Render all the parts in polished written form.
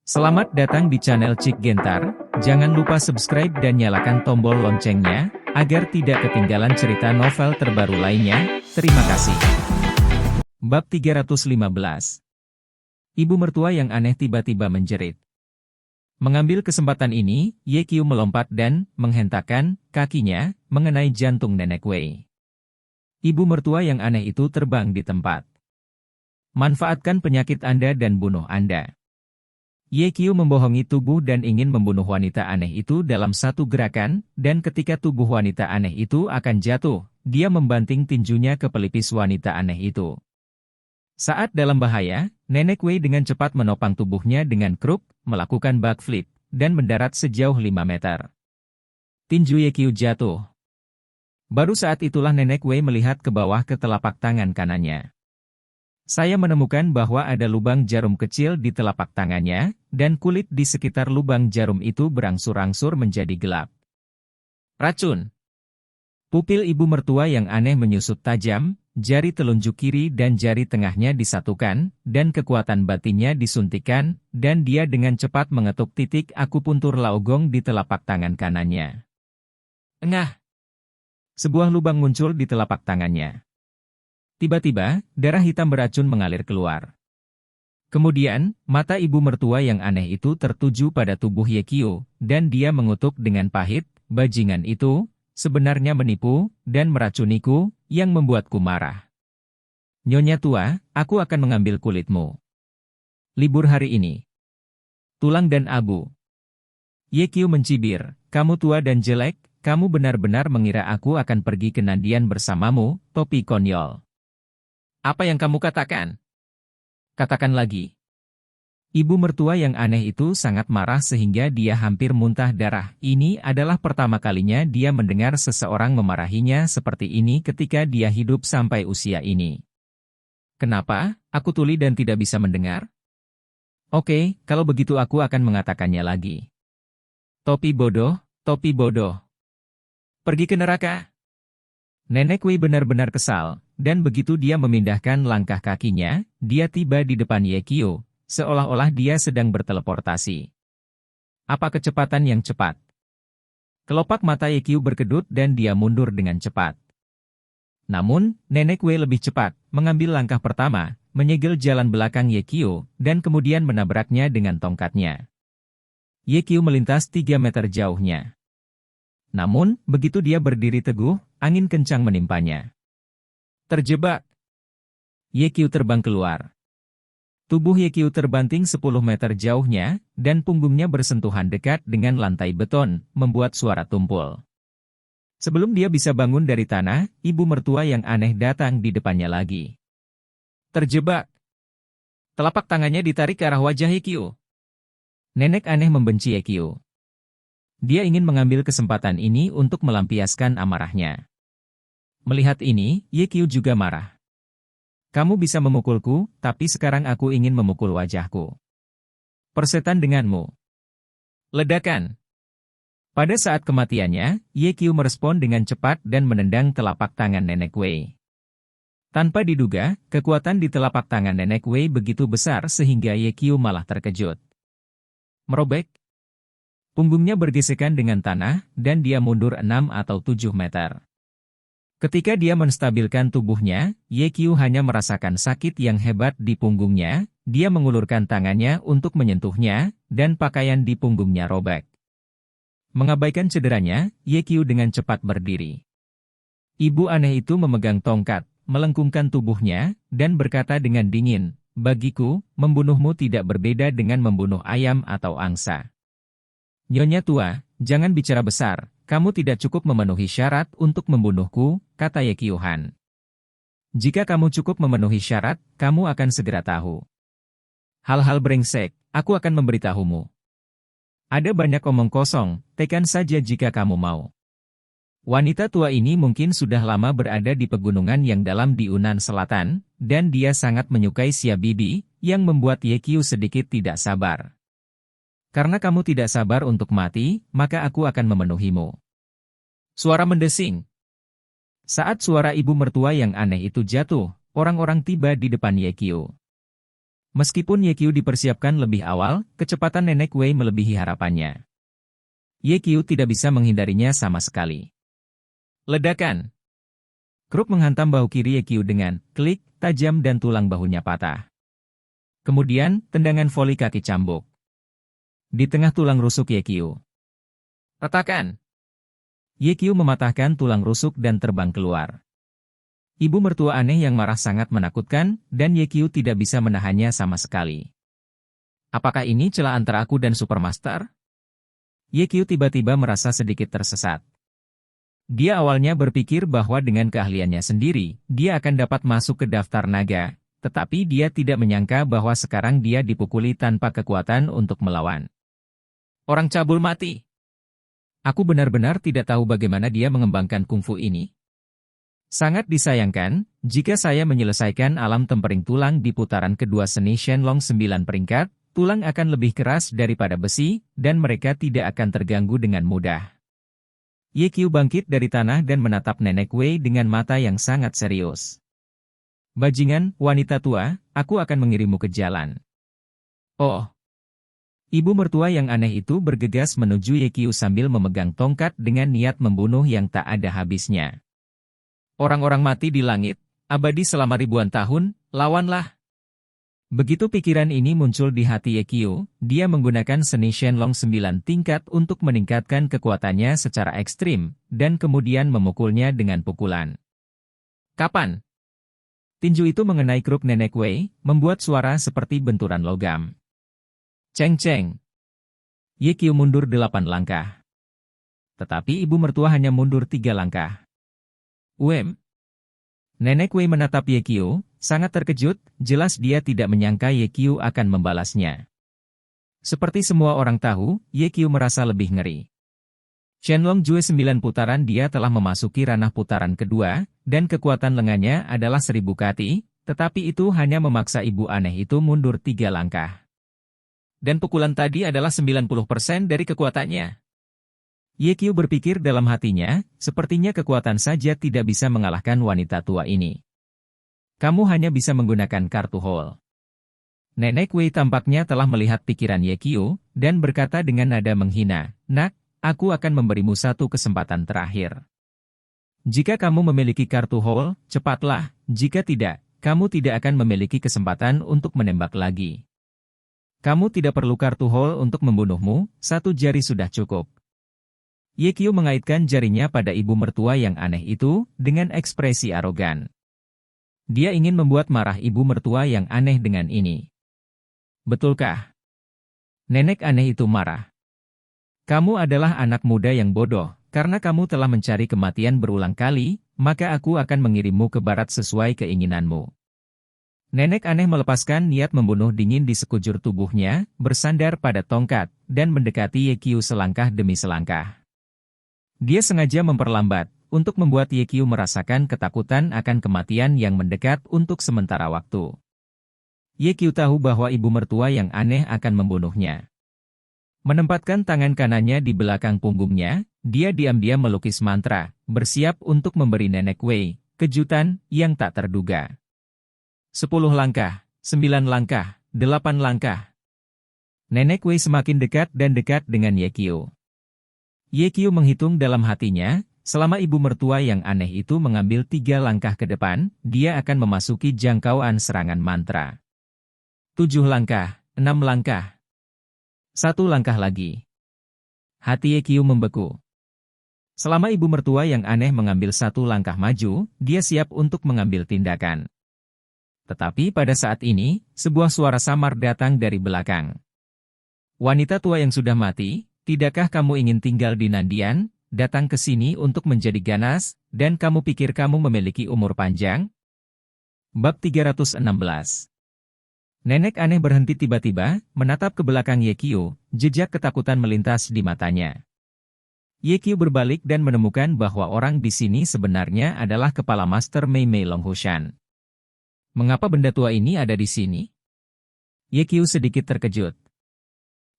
Selamat datang di channel Cik Gentar, jangan lupa subscribe dan nyalakan tombol loncengnya, agar tidak ketinggalan cerita novel terbaru lainnya, terima kasih. Bab 315. Ibu mertua yang aneh tiba-tiba menjerit. Mengambil kesempatan ini, Ye Qiu melompat dan menghentakkan kakinya mengenai jantung Nenek Wei. Ibu mertua yang aneh itu terbang di tempat. Manfaatkan penyakit Anda dan bunuh Anda. Ye Qiu membohongi tubuh dan ingin membunuh wanita aneh itu dalam satu gerakan, dan ketika tubuh wanita aneh itu akan jatuh, dia membanting tinjunya ke pelipis wanita aneh itu. Saat dalam bahaya, Nenek Wei dengan cepat menopang tubuhnya dengan kruk, melakukan backflip, dan mendarat sejauh 5 meter. Tinju Ye Qiu jatuh. Baru saat itulah Nenek Wei melihat ke bawah ke telapak tangan kanannya. Saya menemukan bahwa ada lubang jarum kecil di telapak tangannya, dan kulit di sekitar lubang jarum itu berangsur-angsur menjadi gelap. Racun. Pupil ibu mertua yang aneh menyusut tajam, jari telunjuk kiri dan jari tengahnya disatukan, dan kekuatan batinnya disuntikkan, dan dia dengan cepat mengetuk titik akupuntur laogong di telapak tangan kanannya. Engah! Sebuah lubang muncul di telapak tangannya. Tiba-tiba, darah hitam beracun mengalir keluar. Kemudian, mata ibu mertua yang aneh itu tertuju pada tubuh Ye Qiu, dan dia mengutuk dengan pahit, bajingan itu, sebenarnya menipu, dan meracuniku, yang membuatku marah. Nyonya tua, aku akan mengambil kulitmu. Libur hari ini. Tulang dan abu. Ye Qiu mencibir, kamu tua dan jelek, kamu benar-benar mengira aku akan pergi ke Nandian bersamamu, topi konyol. Apa yang kamu katakan? Katakan lagi. Ibu mertua yang aneh itu sangat marah sehingga dia hampir muntah darah. Ini adalah pertama kalinya dia mendengar seseorang memarahinya seperti ini ketika dia hidup sampai usia ini. Kenapa? Aku tuli dan tidak bisa mendengar? Oke, kalau begitu aku akan mengatakannya lagi. Topi bodoh, topi bodoh. Pergi ke neraka. Nenek Wei benar-benar kesal, dan begitu dia memindahkan langkah kakinya, dia tiba di depan Ye Qiu, seolah-olah dia sedang berteleportasi. Apa kecepatan yang cepat? Kelopak mata Ye Qiu berkedut dan dia mundur dengan cepat. Namun, Nenek Wei lebih cepat, mengambil langkah pertama, menyegel jalan belakang Ye Qiu, dan kemudian menabraknya dengan tongkatnya. Ye Qiu melintas 3 meter jauhnya. Namun, begitu dia berdiri teguh, angin kencang menimpanya. Terjebak. Ye Qiu terbang keluar. Tubuh Ye Qiu terbanting 10 meter jauhnya, dan punggungnya bersentuhan dekat dengan lantai beton, membuat suara tumpul. Sebelum dia bisa bangun dari tanah, ibu mertua yang aneh datang di depannya lagi. Terjebak. Telapak tangannya ditarik ke arah wajah Ye Qiu. Nenek aneh membenci Ye Qiu. Dia ingin mengambil kesempatan ini untuk melampiaskan amarahnya. Melihat ini, Ye Qiu juga marah. Kamu bisa memukulku, tapi sekarang aku ingin memukul wajahku. Persetan denganmu. Ledakan. Pada saat kematiannya, Ye Qiu merespon dengan cepat dan menendang telapak tangan Nenek Wei. Tanpa diduga, kekuatan di telapak tangan Nenek Wei begitu besar sehingga Ye Qiu malah terkejut. Merobek. Punggungnya bergesekan dengan tanah, dan dia mundur 6 atau 7 meter. Ketika dia menstabilkan tubuhnya, Ye Qiu hanya merasakan sakit yang hebat di punggungnya, dia mengulurkan tangannya untuk menyentuhnya, dan pakaian di punggungnya robek. Mengabaikan cederanya, Ye Qiu dengan cepat berdiri. Ibu aneh itu memegang tongkat, melengkungkan tubuhnya, dan berkata dengan dingin, bagiku, membunuhmu tidak berbeda dengan membunuh ayam atau angsa. Nyonya tua, jangan bicara besar, kamu tidak cukup memenuhi syarat untuk membunuhku, kata Ye Qiu Han. Jika kamu cukup memenuhi syarat, kamu akan segera tahu. Hal-hal brengsek, aku akan memberitahumu. Ada banyak omong kosong, tekan saja jika kamu mau. Wanita tua ini mungkin sudah lama berada di pegunungan yang dalam di Yunnan Selatan, dan dia sangat menyukai Xia Bibi, yang membuat Ye Qiu sedikit tidak sabar. Karena kamu tidak sabar untuk mati, maka aku akan memenuhimu. Suara mendesing. Saat suara ibu mertua yang aneh itu jatuh, orang-orang tiba di depan Ye Qiu. Meskipun Yekyu dipersiapkan lebih awal, kecepatan Nenek Wei melebihi harapannya. Yekyu tidak bisa menghindarinya sama sekali. Ledakan! Kruk menghantam bahu kiri Yekyu dengan klik tajam dan tulang bahunya patah. Kemudian, tendangan voli kaki cambuk. Di tengah tulang rusuk Yekyu. Retakan! Yekyu mematahkan tulang rusuk dan terbang keluar. Ibu mertua aneh yang marah sangat menakutkan, dan Yekyu tidak bisa menahannya sama sekali. Apakah ini celah antara aku dan Supermaster? Yekyu tiba-tiba merasa sedikit tersesat. Dia awalnya berpikir bahwa dengan keahliannya sendiri, dia akan dapat masuk ke daftar naga, tetapi dia tidak menyangka bahwa sekarang dia dipukuli tanpa kekuatan untuk melawan. Orang cabul mati. Aku benar-benar tidak tahu bagaimana dia mengembangkan kungfu ini. Sangat disayangkan, jika saya menyelesaikan alam tempering tulang di putaran kedua seni Shenlong 9 peringkat, tulang akan lebih keras daripada besi, dan mereka tidak akan terganggu dengan mudah. Yekyu bangkit dari tanah dan menatap Nenek Wei dengan mata yang sangat serius. Bajingan, wanita tua, aku akan mengirimmu ke jalan. Oh. Ibu mertua yang aneh itu bergegas menuju Yekyu sambil memegang tongkat dengan niat membunuh yang tak ada habisnya. Orang-orang mati di langit, abadi selama ribuan tahun, lawanlah. Begitu pikiran ini muncul di hati Yekyu, dia menggunakan seni Shenlong 9 tingkat untuk meningkatkan kekuatannya secara ekstrim, dan kemudian memukulnya dengan pukulan. Kapan? Tinju itu mengenai kruk Nenek Wei, membuat suara seperti benturan logam. Ceng-ceng. Yekyu mundur 8 langkah. Tetapi ibu mertua hanya mundur 3 langkah. Nenek Wei menatap Yekyu, sangat terkejut, jelas dia tidak menyangka Yekyu akan membalasnya. Seperti semua orang tahu, Yekyu merasa lebih ngeri. Shenlong Jue 9 putaran dia telah memasuki ranah putaran kedua, dan kekuatan lengannya adalah 1000 kati, tetapi itu hanya memaksa ibu aneh itu mundur 3 langkah. Dan pukulan tadi adalah 90% dari kekuatannya. Yekyu berpikir dalam hatinya, sepertinya kekuatan saja tidak bisa mengalahkan wanita tua ini. Kamu hanya bisa menggunakan kartu hole. Nenek Wei tampaknya telah melihat pikiran Yekyu, dan berkata dengan nada menghina, "Nak, aku akan memberimu satu kesempatan terakhir. Jika kamu memiliki kartu hole, cepatlah, jika tidak, kamu tidak akan memiliki kesempatan untuk menembak lagi. Kamu tidak perlu kartu hole untuk membunuhmu, satu jari sudah cukup." Yekyu mengaitkan jarinya pada ibu mertua yang aneh itu, dengan ekspresi arogan. Dia ingin membuat marah ibu mertua yang aneh dengan ini. Betulkah? Nenek aneh itu marah. Kamu adalah anak muda yang bodoh, karena kamu telah mencari kematian berulang kali, maka aku akan mengirimmu ke barat sesuai keinginanmu. Nenek aneh melepaskan niat membunuh dingin di sekujur tubuhnya, bersandar pada tongkat, dan mendekati Yekyu selangkah demi selangkah. Dia sengaja memperlambat, untuk membuat Yekyu merasakan ketakutan akan kematian yang mendekat untuk sementara waktu. Yekyu tahu bahwa ibu mertua yang aneh akan membunuhnya. Menempatkan tangan kanannya di belakang punggungnya, dia diam-diam melukis mantra, bersiap untuk memberi Nenek Wei kejutan yang tak terduga. 10 langkah, 9 langkah, 8 langkah. Nenek Wei semakin dekat dan dekat dengan Yekyu. Yekyu menghitung dalam hatinya, selama ibu mertua yang aneh itu mengambil 3 langkah ke depan, dia akan memasuki jangkauan serangan mantra. 7 langkah, 6 langkah. 1 langkah lagi. Hati Yekyu membeku. Selama ibu mertua yang aneh mengambil 1 langkah maju, dia siap untuk mengambil tindakan. Tetapi pada saat ini, sebuah suara samar datang dari belakang. Wanita tua yang sudah mati, tidakkah kamu ingin tinggal di Nandian, datang ke sini untuk menjadi ganas, dan kamu pikir kamu memiliki umur panjang? Bab 316. Nenek aneh berhenti tiba-tiba, menatap ke belakang Yekyu, jejak ketakutan melintas di matanya. Yekyu berbalik dan menemukan bahwa orang di sini sebenarnya adalah kepala Master Mei Mei Longhushan. Mengapa benda tua ini ada di sini? Yekyu sedikit terkejut.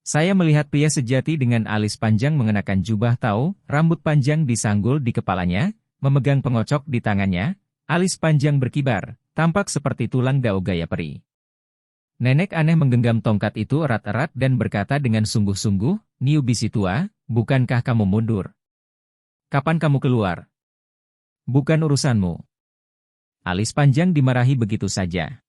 Saya melihat pria sejati dengan alis panjang mengenakan jubah tau, rambut panjang disanggul di kepalanya, memegang pengocok di tangannya, alis panjang berkibar, tampak seperti tulang dao gaya peri. Nenek aneh menggenggam tongkat itu erat-erat dan berkata dengan sungguh-sungguh, Niu bisi tua, bukankah kamu mundur? Kapan kamu keluar? Bukan urusanmu. Alis panjang dimarahi begitu saja.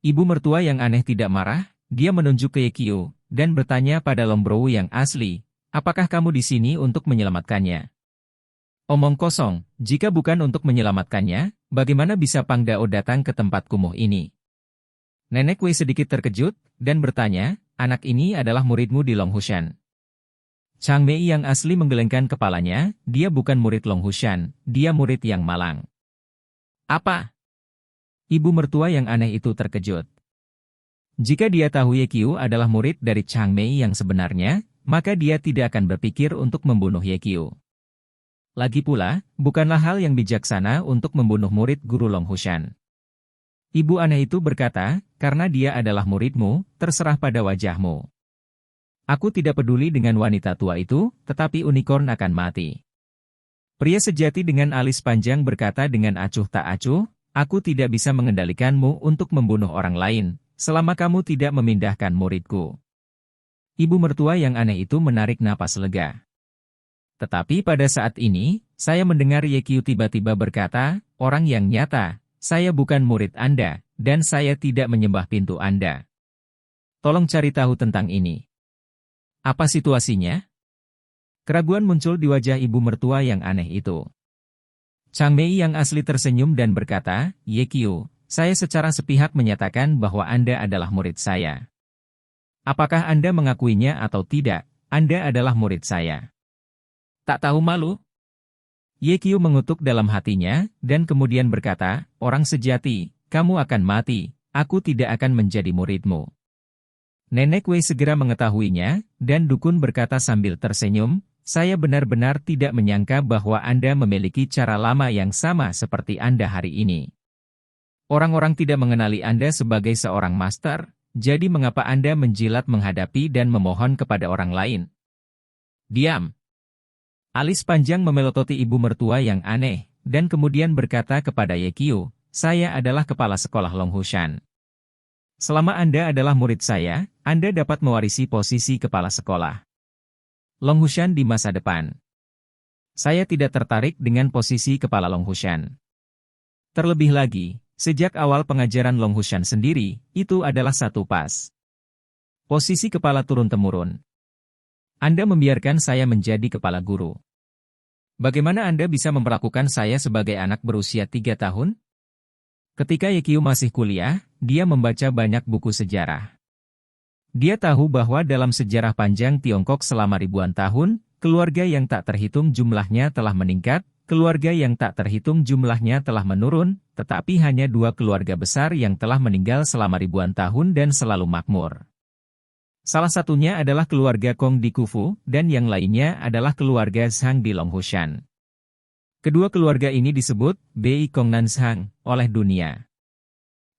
Ibu mertua yang aneh tidak marah, dia menunjuk ke Yekio, dan bertanya pada Longbrow yang asli, apakah kamu di sini untuk menyelamatkannya? Omong kosong, jika bukan untuk menyelamatkannya, bagaimana bisa Pang Dao datang ke tempat kumuh ini? Nenek Wei sedikit terkejut, dan bertanya, anak ini adalah muridmu di Long Hushan. Chang Mei yang asli menggelengkan kepalanya, dia bukan murid Long Hushan, dia murid yang malang. Apa? Ibu mertua yang aneh itu terkejut. Jika dia tahu Yekio adalah murid dari Chang Mei yang sebenarnya, maka dia tidak akan berpikir untuk membunuh Yekio. Lagi pula, bukanlah hal yang bijaksana untuk membunuh murid guru Long Hushan. Ibu aneh itu berkata, karena dia adalah muridmu, terserah pada wajahmu. Aku tidak peduli dengan wanita tua itu, tetapi unicorn akan mati. Pria sejati dengan alis panjang berkata dengan acuh tak acuh, aku tidak bisa mengendalikanmu untuk membunuh orang lain, selama kamu tidak memindahkan muridku. Ibu mertua yang aneh itu menarik napas lega. Tetapi pada saat ini, saya mendengar Yekio tiba-tiba berkata, orang yang nyata, saya bukan murid Anda, dan saya tidak menyembah pintu Anda. Tolong cari tahu tentang ini. Apa situasinya? Keraguan muncul di wajah ibu mertua yang aneh itu. Chang Mei yang asli tersenyum dan berkata, Yekio, saya secara sepihak menyatakan bahwa Anda adalah murid saya. Apakah Anda mengakuinya atau tidak, Anda adalah murid saya. Tak tahu malu? Yekio mengutuk dalam hatinya, dan kemudian berkata, orang sejati, kamu akan mati, aku tidak akan menjadi muridmu. Nenek Wei segera mengetahuinya, dan dukun berkata sambil tersenyum, saya benar-benar tidak menyangka bahwa Anda memiliki cara lama yang sama seperti Anda hari ini. Orang-orang tidak mengenali Anda sebagai seorang master, jadi mengapa Anda menjilat menghadapi dan memohon kepada orang lain? Diam! Alis panjang memelototi ibu mertua yang aneh, dan kemudian berkata kepada Yekio, saya adalah kepala sekolah Long Hushan. Selama Anda adalah murid saya, Anda dapat mewarisi posisi kepala sekolah Long Hushan di masa depan. Saya tidak tertarik dengan posisi kepala Long Hushan. Terlebih lagi, sejak awal pengajaran Long Hushan sendiri, itu adalah satu pas. Posisi kepala turun-temurun. Anda membiarkan saya menjadi kepala guru. Bagaimana Anda bisa memperlakukan saya sebagai anak berusia 3 tahun? Ketika Yekio masih kuliah, dia membaca banyak buku sejarah. Dia tahu bahwa dalam sejarah panjang Tiongkok selama ribuan tahun, keluarga yang tak terhitung jumlahnya telah meningkat, keluarga yang tak terhitung jumlahnya telah menurun, tetapi hanya 2 keluarga besar yang telah meninggal selama ribuan tahun dan selalu makmur. Salah satunya adalah keluarga Kong di Kufu, dan yang lainnya adalah keluarga Zhang di Long Hushan. Kedua keluarga ini disebut Bei Kongnan Zhang oleh dunia.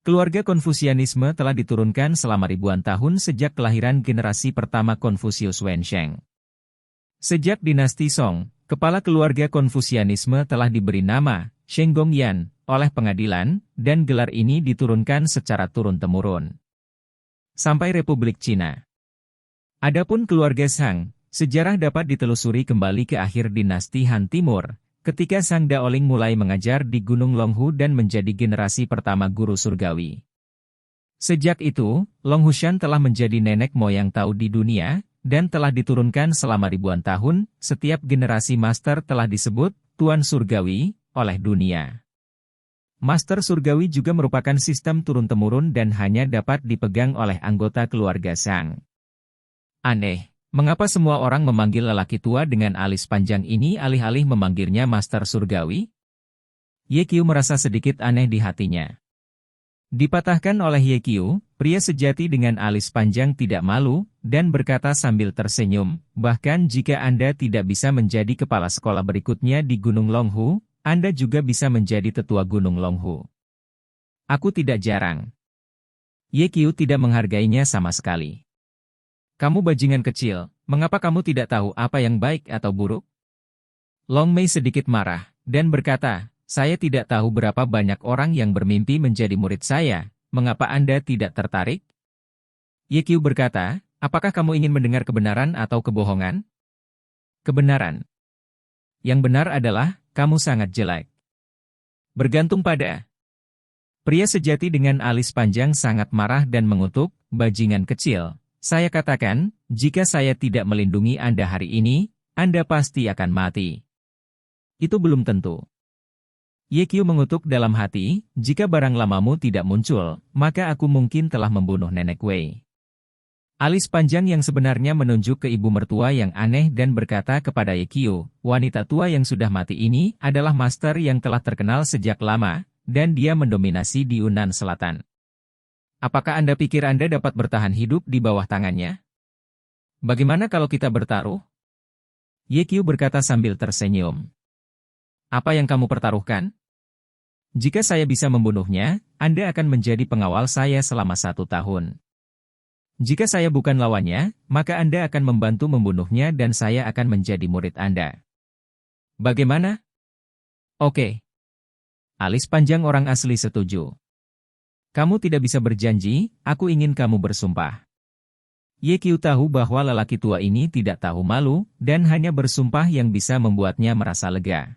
Keluarga Konfusianisme telah diturunkan selama ribuan tahun sejak kelahiran generasi pertama Konfusius Wensheng. Sejak dinasti Song, kepala keluarga Konfusianisme telah diberi nama Sheng Gongyan oleh pengadilan, dan gelar ini diturunkan secara turun-temurun sampai Republik Cina. Adapun keluarga Zhang, sejarah dapat ditelusuri kembali ke akhir dinasti Han Timur, ketika Sang Daoling mulai mengajar di Gunung Longhu dan menjadi generasi pertama guru surgawi. Sejak itu, Long Hushan telah menjadi nenek moyang Tao di dunia, dan telah diturunkan selama ribuan tahun, setiap generasi master telah disebut Tuan Surgawi oleh dunia. Master Surgawi juga merupakan sistem turun-temurun dan hanya dapat dipegang oleh anggota keluarga Zhang. Aneh, mengapa semua orang memanggil lelaki tua dengan alis panjang ini alih-alih memanggilnya Master Surgawi? Yekio merasa sedikit aneh di hatinya. Dipatahkan oleh Yekio, pria sejati dengan alis panjang tidak malu, dan berkata sambil tersenyum, bahkan jika Anda tidak bisa menjadi kepala sekolah berikutnya di Gunung Longhu, Anda juga bisa menjadi tetua Gunung Longhu. Aku tidak jarang. Yekio tidak menghargainya sama sekali. Kamu bajingan kecil, mengapa kamu tidak tahu apa yang baik atau buruk? Long Mei sedikit marah, dan berkata, saya tidak tahu berapa banyak orang yang bermimpi menjadi murid saya, mengapa Anda tidak tertarik? Ye berkata, apakah kamu ingin mendengar kebenaran atau kebohongan? Kebenaran. Yang benar adalah, kamu sangat jelek. Bergantung pada. Pria sejati dengan alis panjang sangat marah dan mengutuk, bajingan kecil. Saya katakan, jika saya tidak melindungi Anda hari ini, Anda pasti akan mati. Itu belum tentu. Ye mengutuk dalam hati, jika barang lamamu tidak muncul, maka aku mungkin telah membunuh nenek Wei. Alis panjang yang sebenarnya menunjuk ke ibu mertua yang aneh dan berkata kepada Ye wanita tua yang sudah mati ini adalah master yang telah terkenal sejak lama, dan dia mendominasi di Yunnan Selatan. Apakah Anda pikir Anda dapat bertahan hidup di bawah tangannya? Bagaimana kalau kita bertaruh? Ye berkata sambil tersenyum. Apa yang kamu pertaruhkan? Jika saya bisa membunuhnya, Anda akan menjadi pengawal saya selama 1 tahun. Jika saya bukan lawannya, maka Anda akan membantu membunuhnya dan saya akan menjadi murid Anda. Bagaimana? Oke. Alis panjang orang asli setuju. Kamu tidak bisa berjanji, aku ingin kamu bersumpah. Ye tahu bahwa lelaki tua ini tidak tahu malu, dan hanya bersumpah yang bisa membuatnya merasa lega.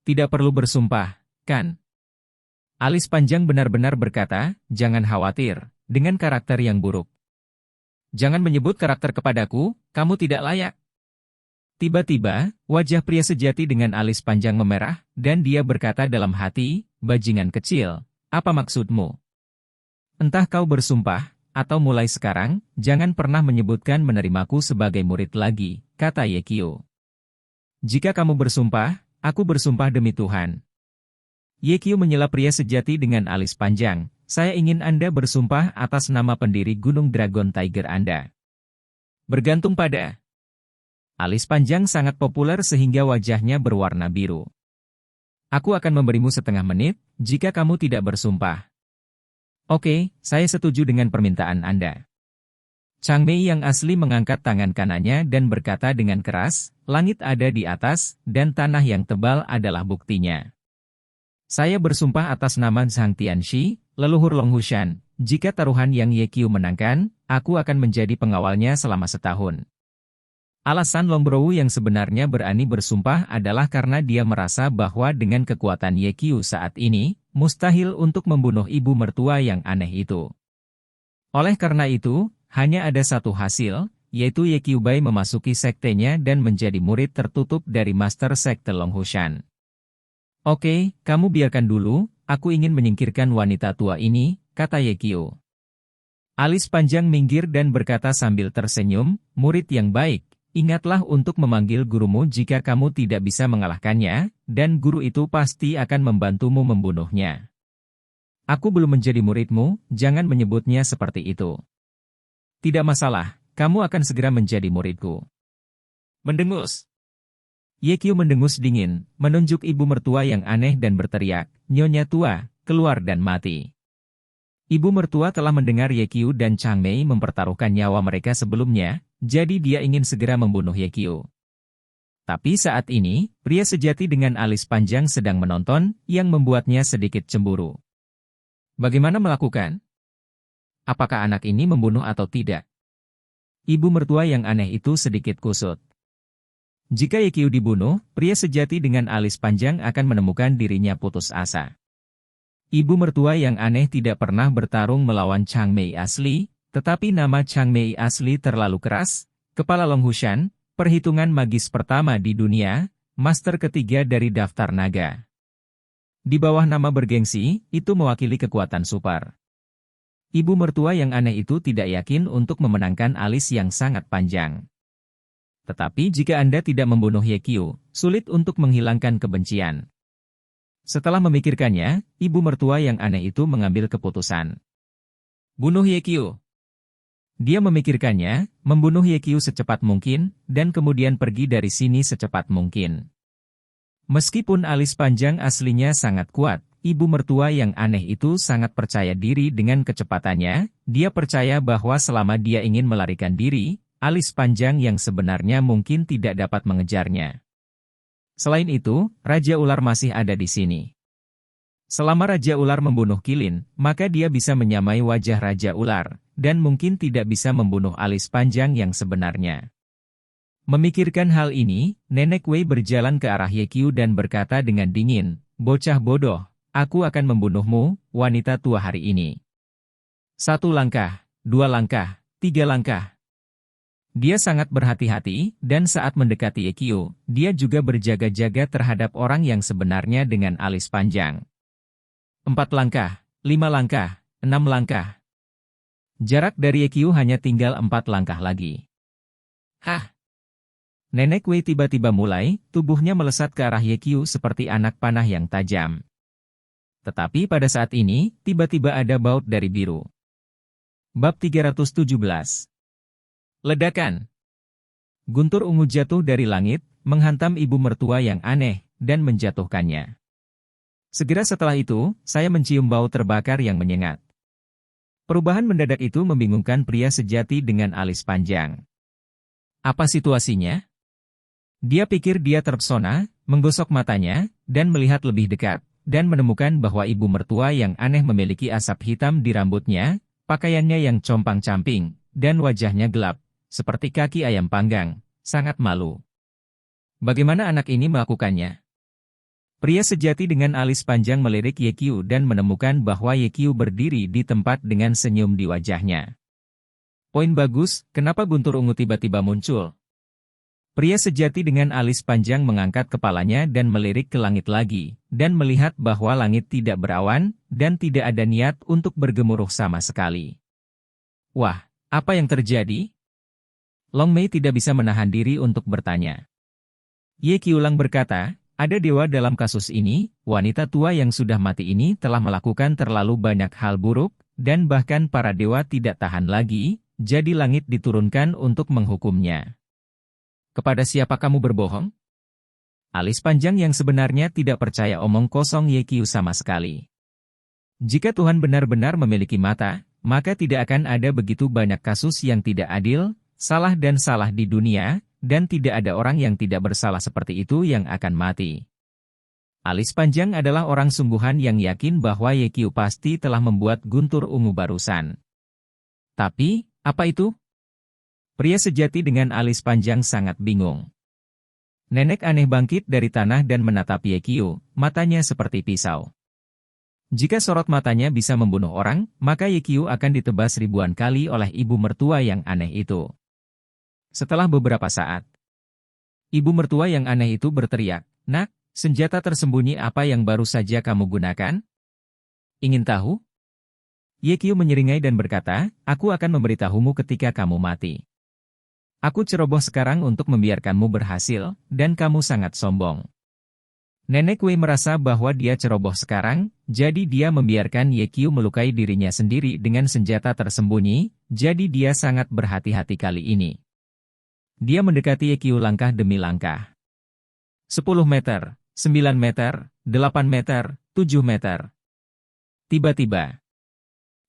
Tidak perlu bersumpah, kan? Alis panjang benar-benar berkata, jangan khawatir, dengan karakter yang buruk. Jangan menyebut karakter kepadaku, kamu tidak layak. Tiba-tiba, wajah pria sejati dengan alis panjang memerah, dan dia berkata dalam hati, bajingan kecil, apa maksudmu? Entah kau bersumpah, atau mulai sekarang, jangan pernah menyebutkan menerimaku sebagai murid lagi, kata Ye. Jika kamu bersumpah, aku bersumpah demi Tuhan. Ye menyela pria sejati dengan alis panjang, saya ingin Anda bersumpah atas nama pendiri Gunung Dragon Tiger Anda. Bergantung pada. Alis panjang sangat populer sehingga wajahnya berwarna biru. Aku akan memberimu 1/2 menit, jika kamu tidak bersumpah. Oke, saya setuju dengan permintaan Anda. Chang Mei yang asli mengangkat tangan kanannya dan berkata dengan keras, langit ada di atas, dan tanah yang tebal adalah buktinya. Saya bersumpah atas nama Zhang Tianxi, leluhur Long Hushan, jika taruhan yang Ye menangkan, aku akan menjadi pengawalnya selama 1 tahun. Alasan Longbrow yang sebenarnya berani bersumpah adalah karena dia merasa bahwa dengan kekuatan Ye saat ini, mustahil untuk membunuh ibu mertua yang aneh itu. Oleh karena itu, hanya ada satu hasil, yaitu Ye Bai memasuki sektenya dan menjadi murid tertutup dari Master Sekte Long Hushan. Oke, kamu biarkan dulu, aku ingin menyingkirkan wanita tua ini, kata Ye. Alis panjang minggir dan berkata sambil tersenyum, murid yang baik. Ingatlah untuk memanggil gurumu jika kamu tidak bisa mengalahkannya, dan guru itu pasti akan membantumu membunuhnya. Aku belum menjadi muridmu, jangan menyebutnya seperti itu. Tidak masalah, kamu akan segera menjadi muridku. Mendengus. Ye mendengus dingin, menunjuk ibu mertua yang aneh dan berteriak, Nyonya tua, keluar dan mati. Ibu mertua telah mendengar Ye dan Chang Mei mempertaruhkan nyawa mereka sebelumnya, jadi dia ingin segera membunuh Ye. Tapi saat ini, pria sejati dengan alis panjang sedang menonton, yang membuatnya sedikit cemburu. Bagaimana melakukan? Apakah anak ini membunuh atau tidak? Ibu mertua yang aneh itu sedikit kusut. Jika Ye dibunuh, pria sejati dengan alis panjang akan menemukan dirinya putus asa. Ibu mertua yang aneh tidak pernah bertarung melawan Chang Mei asli, tetapi nama Chang Mei asli terlalu keras, kepala Long Hushan, perhitungan magis pertama di dunia, master ketiga dari daftar naga. Di bawah nama bergengsi, itu mewakili kekuatan super. Ibu mertua yang aneh itu tidak yakin untuk memenangkan alis yang sangat panjang. Tetapi jika Anda tidak membunuh Ye, sulit untuk menghilangkan kebencian. Setelah memikirkannya, ibu mertua yang aneh itu mengambil keputusan. Bunuh Ye. Dia memikirkannya, membunuh Ye secepat mungkin, dan kemudian pergi dari sini secepat mungkin. Meskipun alis panjang aslinya sangat kuat, ibu mertua yang aneh itu sangat percaya diri dengan kecepatannya, dia percaya bahwa selama dia ingin melarikan diri, alis panjang yang sebenarnya mungkin tidak dapat mengejarnya. Selain itu, Raja Ular masih ada di sini. Selama Raja Ular membunuh Qilin, maka dia bisa menyamai wajah Raja Ular, dan mungkin tidak bisa membunuh alis panjang yang sebenarnya. Memikirkan hal ini, Nenek Wei berjalan ke arah Ye Qiu dan berkata dengan dingin, "Bocah bodoh, aku akan membunuhmu, wanita tua hari ini." 1 langkah, 2 langkah, 3 langkah. Dia sangat berhati-hati, dan saat mendekati Ye Qiu, dia juga berjaga-jaga terhadap orang yang sebenarnya dengan alis panjang. 4 langkah, 5 langkah, 6 langkah. Jarak dari Ye Qiu hanya tinggal 4 langkah lagi. Hah! Nenek Wei tiba-tiba mulai, tubuhnya melesat ke arah Ye Qiu seperti anak panah yang tajam. Tetapi pada saat ini, tiba-tiba ada baut dari biru. Bab 317. Ledakan. Guntur ungu jatuh dari langit, menghantam ibu mertua yang aneh, dan menjatuhkannya. Segera setelah itu, saya mencium bau terbakar yang menyengat. Perubahan mendadak itu membingungkan pria sejati dengan alis panjang. Apa situasinya? Dia pikir dia terpesona, menggosok matanya, dan melihat lebih dekat, dan menemukan bahwa ibu mertua yang aneh memiliki asap hitam di rambutnya, pakaiannya yang compang-camping, dan wajahnya gelap, seperti kaki ayam panggang, sangat malu. Bagaimana anak ini melakukannya? Pria sejati dengan alis panjang melirik Ye Qiu dan menemukan bahwa Ye Qiu berdiri di tempat dengan senyum di wajahnya. Poin bagus, kenapa guntur ungu tiba-tiba muncul? Pria sejati dengan alis panjang mengangkat kepalanya dan melirik ke langit lagi, dan melihat bahwa langit tidak berawan, dan tidak ada niat untuk bergemuruh sama sekali. Wah, apa yang terjadi? Long Mei tidak bisa menahan diri untuk bertanya. Ye Qiulang berkata, ada dewa dalam kasus ini, wanita tua yang sudah mati ini telah melakukan terlalu banyak hal buruk, dan bahkan para dewa tidak tahan lagi, jadi langit diturunkan untuk menghukumnya. Kepada siapa kamu berbohong? Alis panjang yang sebenarnya tidak percaya omong kosong Ye Qiu sama sekali. Jika Tuhan benar-benar memiliki mata, maka tidak akan ada begitu banyak kasus yang tidak adil, salah dan salah di dunia, dan tidak ada orang yang tidak bersalah seperti itu yang akan mati. Alis panjang adalah orang sungguhan yang yakin bahwa Ye Qiu pasti telah membuat guntur ungu barusan. Tapi, apa itu? Pria sejati dengan alis panjang sangat bingung. Nenek aneh bangkit dari tanah dan menatap Ye Qiu, matanya seperti pisau. Jika sorot matanya bisa membunuh orang, maka Ye Qiu akan ditebas ribuan kali oleh ibu mertua yang aneh itu. Setelah beberapa saat, ibu mertua yang aneh itu berteriak, "Nak, senjata tersembunyi apa yang baru saja kamu gunakan? Ingin tahu?" Ye Qiu menyeringai dan berkata, "Aku akan memberitahumu ketika kamu mati. Aku ceroboh sekarang untuk membiarkanmu berhasil, dan kamu sangat sombong." Nenek Wei merasa bahwa dia ceroboh sekarang, jadi dia membiarkan Ye Qiu melukai dirinya sendiri dengan senjata tersembunyi, jadi dia sangat berhati-hati kali ini. Dia mendekati Ye Qiu langkah demi langkah. 10 meter, 9 meter, 8 meter, 7 meter. Tiba-tiba,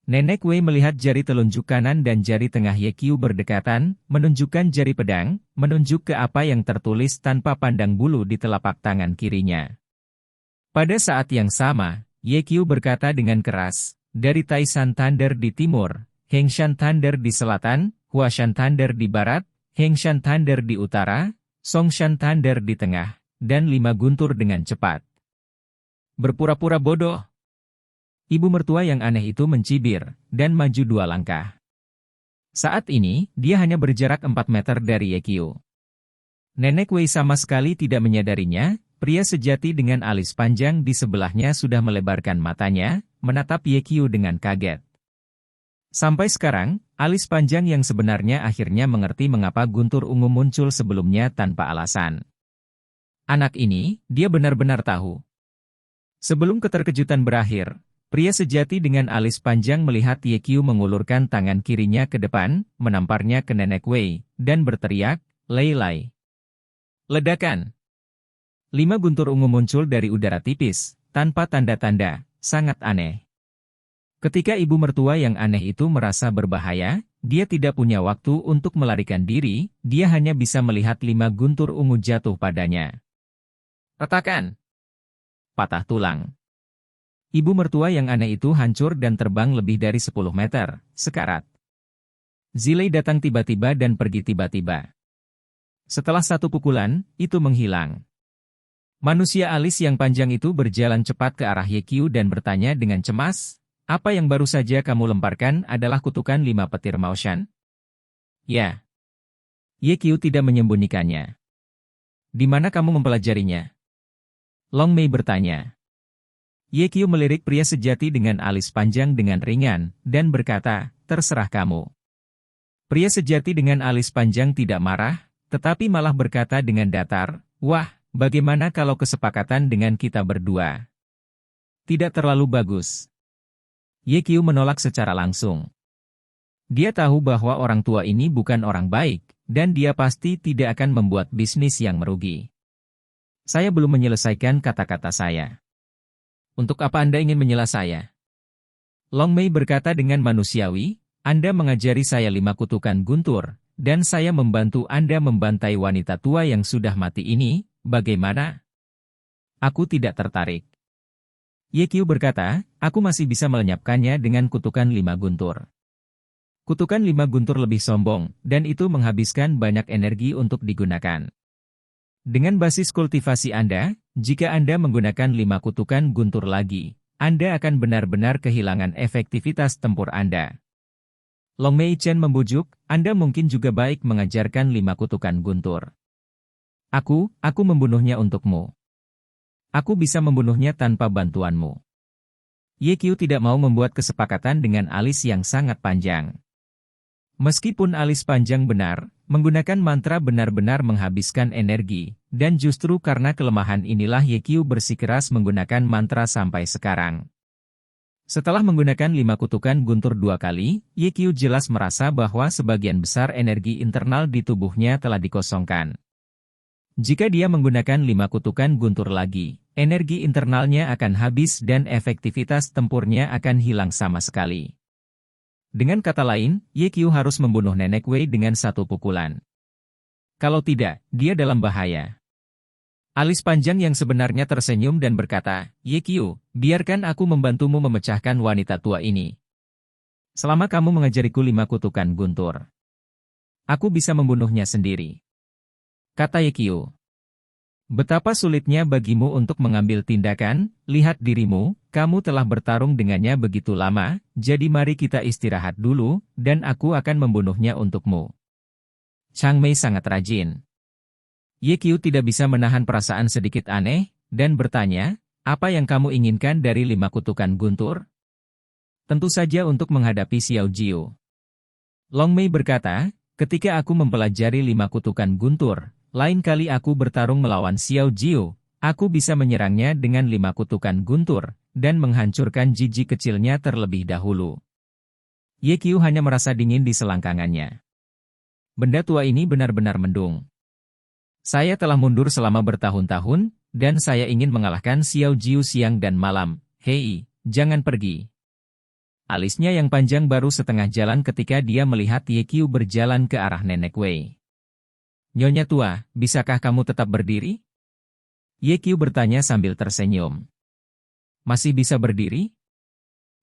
Nenek Wei melihat jari telunjuk kanan dan jari tengah Ye Qiu berdekatan, menunjukkan jari pedang, menunjuk ke apa yang tertulis tanpa pandang bulu di telapak tangan kirinya. Pada saat yang sama, Ye Qiu berkata dengan keras, dari Taishan Thunder di timur, Hengshan Thunder di selatan, Huashan Thunder di barat, Hengshan Thunder di utara, Songshan Thunder di tengah, dan 5 guntur dengan cepat. Berpura-pura bodoh. Ibu mertua yang aneh itu mencibir, dan maju 2 langkah. Saat ini, dia hanya berjarak 4 meter dari Ye Qiu. Nenek Wei sama sekali tidak menyadarinya, pria sejati dengan alis panjang di sebelahnya sudah melebarkan matanya, menatap Ye Qiu dengan kaget. Sampai sekarang, alis panjang yang sebenarnya akhirnya mengerti mengapa guntur ungu muncul sebelumnya tanpa alasan. Anak ini, dia benar-benar tahu. Sebelum keterkejutan berakhir, pria sejati dengan alis panjang melihat Ye Qiu mengulurkan tangan kirinya ke depan, menamparnya ke Nenek Wei, dan berteriak, "Lei Lai." Ledakan. 5 guntur ungu muncul dari udara tipis, tanpa tanda-tanda, sangat aneh. Ketika ibu mertua yang aneh itu merasa berbahaya, dia tidak punya waktu untuk melarikan diri, dia hanya bisa melihat 5 guntur ungu jatuh padanya. Retakan. Patah tulang. Ibu mertua yang aneh itu hancur dan terbang lebih dari 10 meter, sekarat. Zilei datang tiba-tiba dan pergi tiba-tiba. Setelah satu pukulan, itu menghilang. Manusia alis yang panjang itu berjalan cepat ke arah Yekyu dan bertanya dengan cemas, "Apa yang baru saja kamu lemparkan adalah kutukan 5 petir Maoshan?" "Ya." Yekyu tidak menyembunyikannya. "Di mana kamu mempelajarinya?" Long Mei bertanya. Yekyu melirik pria sejati dengan alis panjang dengan ringan, dan berkata, "Terserah kamu." Pria sejati dengan alis panjang tidak marah, tetapi malah berkata dengan datar, "Wah, bagaimana kalau kesepakatan dengan kita berdua?" "Tidak terlalu bagus." Yekyu menolak secara langsung. Dia tahu bahwa orang tua ini bukan orang baik, dan dia pasti tidak akan membuat bisnis yang merugi. "Saya belum menyelesaikan kata-kata saya." "Untuk apa Anda ingin menyela saya?" Long Mei berkata dengan manusiawi, "Anda mengajari saya 5 kutukan guntur, dan saya membantu Anda membantai wanita tua yang sudah mati ini, bagaimana?" "Aku tidak tertarik." Yekyu berkata, "Aku masih bisa melenyapkannya dengan kutukan 5 guntur." Kutukan 5 guntur lebih sombong, dan itu menghabiskan banyak energi untuk digunakan. Dengan basis kultivasi Anda, jika Anda menggunakan 5 kutukan guntur lagi, Anda akan benar-benar kehilangan efektivitas tempur Anda. Long Mei Chen membujuk, "Anda mungkin juga baik mengajarkan 5 kutukan guntur." Aku membunuhnya untukmu." "Aku bisa membunuhnya tanpa bantuanmu." Yekyu tidak mau membuat kesepakatan dengan alis yang sangat panjang. Meskipun alis panjang benar, menggunakan mantra benar-benar menghabiskan energi, dan justru karena kelemahan inilah Yekyu bersikeras menggunakan mantra sampai sekarang. Setelah menggunakan 5 kutukan guntur 2 kali, Yekyu jelas merasa bahwa sebagian besar energi internal di tubuhnya telah dikosongkan. Jika dia menggunakan 5 kutukan guntur lagi, energi internalnya akan habis dan efektivitas tempurnya akan hilang sama sekali. Dengan kata lain, Yekyu harus membunuh Nenek Wei dengan 1 pukulan. Kalau tidak, dia dalam bahaya. Alis panjang yang sebenarnya tersenyum dan berkata, "Yekyu, biarkan aku membantumu memecahkan wanita tua ini. Selama kamu mengajariku 5 kutukan guntur, aku bisa membunuhnya sendiri." Kata Yekyu. "Betapa sulitnya bagimu untuk mengambil tindakan, lihat dirimu, kamu telah bertarung dengannya begitu lama, jadi mari kita istirahat dulu, dan aku akan membunuhnya untukmu." Chang Mei sangat rajin. Yekyu tidak bisa menahan perasaan sedikit aneh, dan bertanya, "Apa yang kamu inginkan dari 5 kutukan guntur?" "Tentu saja untuk menghadapi Xiao Jiu." Long Mei berkata, "Ketika aku mempelajari 5 kutukan guntur, lain kali aku bertarung melawan Xiao Jiu, aku bisa menyerangnya dengan 5 kutukan guntur, dan menghancurkan jiji kecilnya terlebih dahulu." Yekyu hanya merasa dingin di selangkangannya. Benda tua ini benar-benar mendung. "Saya telah mundur selama bertahun-tahun, dan saya ingin mengalahkan Xiao Jiu siang dan malam. Hei, jangan pergi." Alisnya yang panjang baru setengah jalan ketika dia melihat Yekyu berjalan ke arah Nenek Wei. "Nyonya tua, bisakah kamu tetap berdiri?" Yekyu bertanya sambil tersenyum. "Masih bisa berdiri?"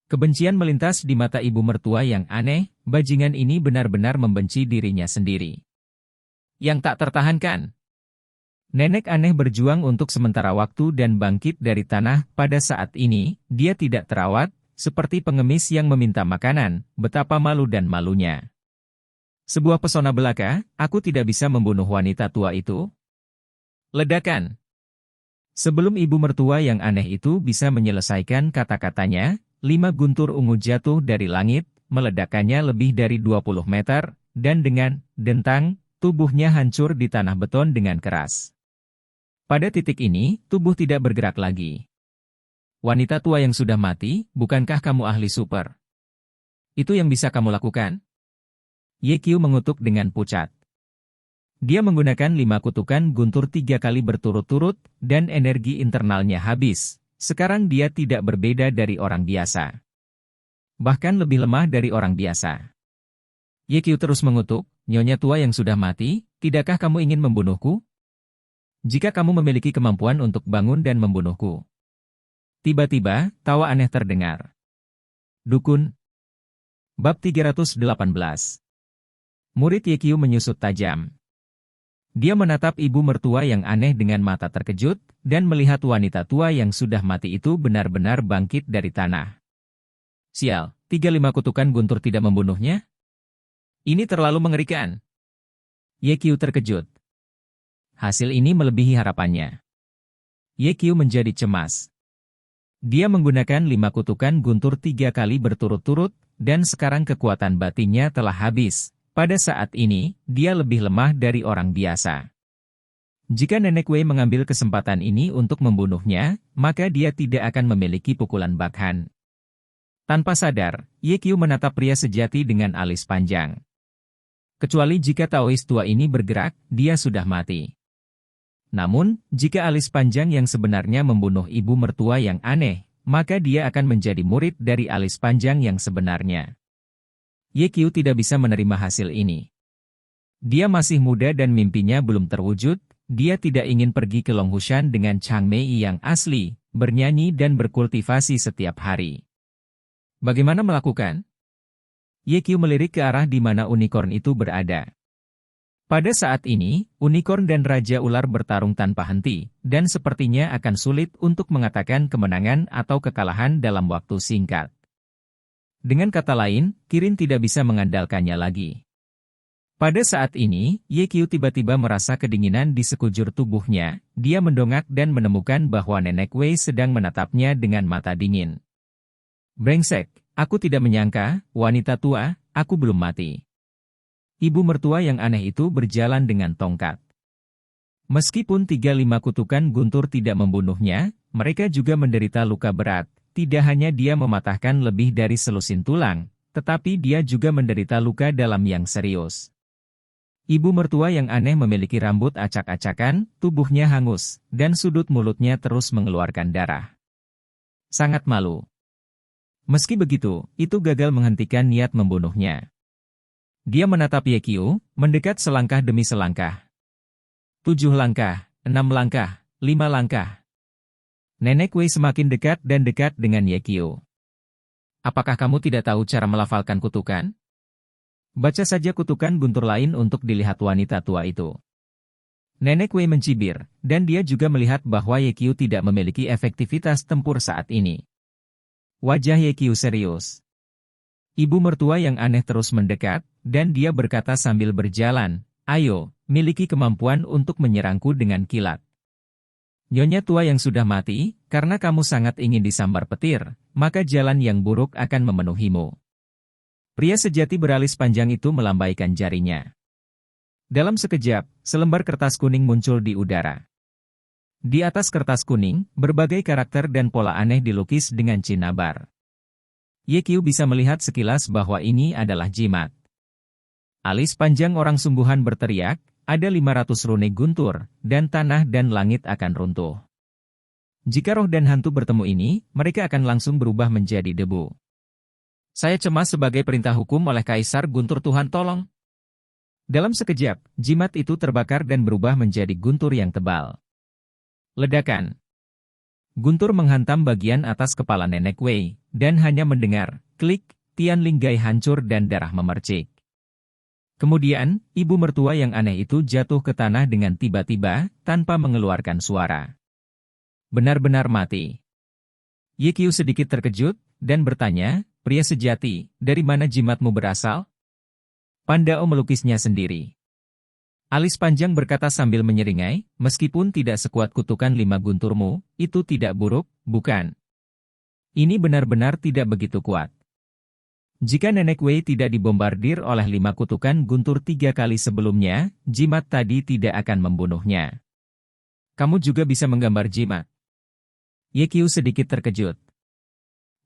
Kebencian melintas di mata ibu mertua yang aneh, bajingan ini benar-benar membenci dirinya sendiri. "Yang tak tertahankan." Nenek aneh berjuang untuk sementara waktu dan bangkit dari tanah. Pada saat ini, dia tidak terawat, seperti pengemis yang meminta makanan, betapa malu dan malunya. "Sebuah pesona belaka, aku tidak bisa membunuh wanita tua itu." Ledakan. Sebelum ibu mertua yang aneh itu bisa menyelesaikan kata-katanya, 5 guntur ungu jatuh dari langit, meledakkannya lebih dari 20 meter, dan dengan dentang, tubuhnya hancur di tanah beton dengan keras. Pada titik ini, tubuh tidak bergerak lagi. "Wanita tua yang sudah mati, bukankah kamu ahli super? Itu yang bisa kamu lakukan?" Yekyu mengutuk dengan pucat. Dia menggunakan 5 kutukan guntur 3 kali berturut-turut, dan energi internalnya habis. Sekarang dia tidak berbeda dari orang biasa. Bahkan lebih lemah dari orang biasa. Yekyu terus mengutuk, "Nyonya tua yang sudah mati, tidakkah kamu ingin membunuhku? Jika kamu memiliki kemampuan untuk bangun dan membunuhku." Tiba-tiba, tawa aneh terdengar. Dukun. Bab 318. Murid Yekyu menyusut tajam. Dia menatap ibu mertua yang aneh dengan mata terkejut, dan melihat wanita tua yang sudah mati itu benar-benar bangkit dari tanah. Sial, 35 kutukan guntur tidak membunuhnya? Ini terlalu mengerikan. Yekyu terkejut. Hasil ini melebihi harapannya. Yekyu menjadi cemas. Dia menggunakan 5 kutukan guntur 3 kali berturut-turut, dan sekarang kekuatan batinnya telah habis. Pada saat ini, dia lebih lemah dari orang biasa. Jika Nenek Wei mengambil kesempatan ini untuk membunuhnya, maka dia tidak akan memiliki pukulan bakhan. Tanpa sadar, Yekyu menatap pria sejati dengan alis panjang. Kecuali jika Taois tua ini bergerak, dia sudah mati. Namun, jika alis panjang yang sebenarnya membunuh ibu mertua yang aneh, maka dia akan menjadi murid dari alis panjang yang sebenarnya. Yekyu tidak bisa menerima hasil ini. Dia masih muda dan mimpinya belum terwujud, dia tidak ingin pergi ke Longhushan dengan Chang Mei yang asli, bernyanyi dan berkultivasi setiap hari. Bagaimana melakukan? Yekyu melirik ke arah di mana unicorn itu berada. Pada saat ini, unicorn dan Raja Ular bertarung tanpa henti, dan sepertinya akan sulit untuk mengatakan kemenangan atau kekalahan dalam waktu singkat. Dengan kata lain, Kirin tidak bisa mengandalkannya lagi. Pada saat ini, Yekyu tiba-tiba merasa kedinginan di sekujur tubuhnya, dia mendongak dan menemukan bahwa Nenek Wei sedang menatapnya dengan mata dingin. Brengsek, aku tidak menyangka, wanita tua, aku belum mati. Ibu mertua yang aneh itu berjalan dengan tongkat. Meskipun 35 kutukan guntur tidak membunuhnya, mereka juga menderita luka berat. Tidak hanya dia mematahkan lebih dari selusin tulang, tetapi dia juga menderita luka dalam yang serius. Ibu mertua yang aneh memiliki rambut acak-acakan, tubuhnya hangus, dan sudut mulutnya terus mengeluarkan darah. Sangat malu. Meski begitu, itu gagal menghentikan niat membunuhnya. Dia menatap Yekyu, mendekat selangkah demi selangkah. 7 langkah, 6 langkah, 5 langkah. Nenek Wei semakin dekat dan dekat dengan Yekyu. Apakah kamu tidak tahu cara melafalkan kutukan? Baca saja kutukan guntur lain untuk dilihat wanita tua itu. Nenek Wei mencibir, dan dia juga melihat bahwa Yekyu tidak memiliki efektivitas tempur saat ini. Wajah Yekyu serius. Ibu mertua yang aneh terus mendekat, dan dia berkata sambil berjalan, "Ayo, miliki kemampuan untuk menyerangku dengan kilat. Nyonya tua yang sudah mati, karena kamu sangat ingin disambar petir, maka jalan yang buruk akan memenuhimu." Pria sejati beralis panjang itu melambaikan jarinya. Dalam sekejap, selembar kertas kuning muncul di udara. Di atas kertas kuning, berbagai karakter dan pola aneh dilukis dengan cinnabar. Yekyu bisa melihat sekilas bahwa ini adalah jimat. Alis panjang orang sungguhan berteriak, ada 500 rune guntur, dan tanah dan langit akan runtuh. Jika roh dan hantu bertemu ini, mereka akan langsung berubah menjadi debu. Saya cemas sebagai perintah hukum oleh Kaisar Guntur, Tuhan tolong. Dalam sekejap, jimat itu terbakar dan berubah menjadi guntur yang tebal. Ledakan. Guntur menghantam bagian atas kepala Nenek Wei, dan hanya mendengar, klik, Tian Linggai hancur dan darah memercik. Kemudian, ibu mertua yang aneh itu jatuh ke tanah dengan tiba-tiba, tanpa mengeluarkan suara. Benar-benar mati. Yekyu sedikit terkejut, dan bertanya, "Pria sejati, dari mana jimatmu berasal?" Pandao melukisnya sendiri. Alis panjang berkata sambil menyeringai, "Meskipun tidak sekuat kutukan 5 gunturmu, itu tidak buruk, bukan? Ini benar-benar tidak begitu kuat. Jika Nenek Wei tidak dibombardir oleh 5 kutukan guntur 3 kali sebelumnya, jimat tadi tidak akan membunuhnya. Kamu juga bisa menggambar jimat." Yekyu sedikit terkejut.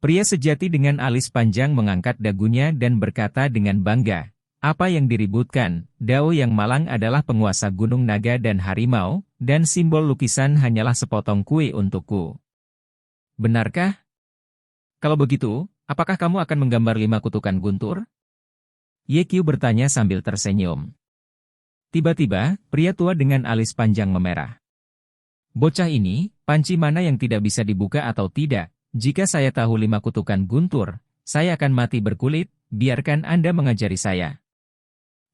Pria sejati dengan alis panjang mengangkat dagunya dan berkata dengan bangga, "Apa yang diributkan? Dao yang malang adalah penguasa gunung naga dan harimau, dan simbol lukisan hanyalah sepotong kue untukku. Benarkah? Kalau begitu, apakah kamu akan menggambar 5 kutukan guntur?" Yekyu bertanya sambil tersenyum. Tiba-tiba, pria tua dengan alis panjang memerah. "Bocah ini, panci mana yang tidak bisa dibuka atau tidak? Jika saya tahu 5 kutukan guntur, saya akan mati berkulit, biarkan Anda mengajari saya."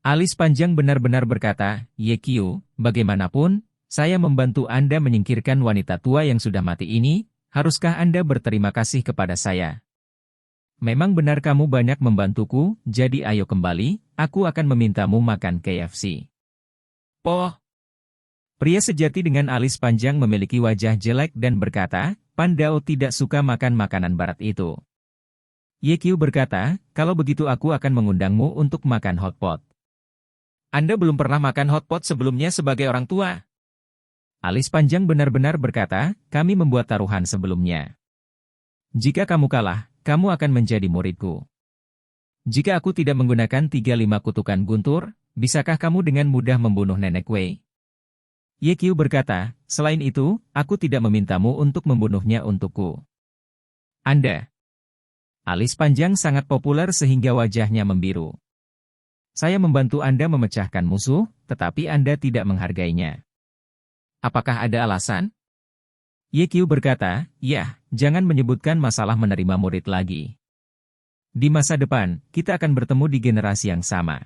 Alis panjang benar-benar berkata, Yekyu, bagaimanapun, saya membantu Anda menyingkirkan wanita tua yang sudah mati ini, haruskah Anda berterima kasih kepada saya? Memang benar kamu banyak membantuku, jadi ayo kembali, aku akan memintamu makan KFC. Poh! Pria sejati dengan alis panjang memiliki wajah jelek dan berkata, Pandao tidak suka makan makanan barat itu. Yekyu berkata, kalau begitu aku akan mengundangmu untuk makan hotpot. Anda belum pernah makan hotpot sebelumnya sebagai orang tua. Alis panjang benar-benar berkata, kami membuat taruhan sebelumnya. Jika kamu kalah, kamu akan menjadi muridku. Jika aku tidak menggunakan 35 kutukan guntur, bisakah kamu dengan mudah membunuh Nenek Wei? Yekyu berkata, selain itu, aku tidak memintamu untuk membunuhnya untukku. Anda. Alis panjang sangat populer sehingga wajahnya membiru. Saya membantu Anda memecahkan musuh, tetapi Anda tidak menghargainya. Apakah ada alasan? Yekyu berkata, ya, jangan menyebutkan masalah menerima murid lagi. Di masa depan, kita akan bertemu di generasi yang sama.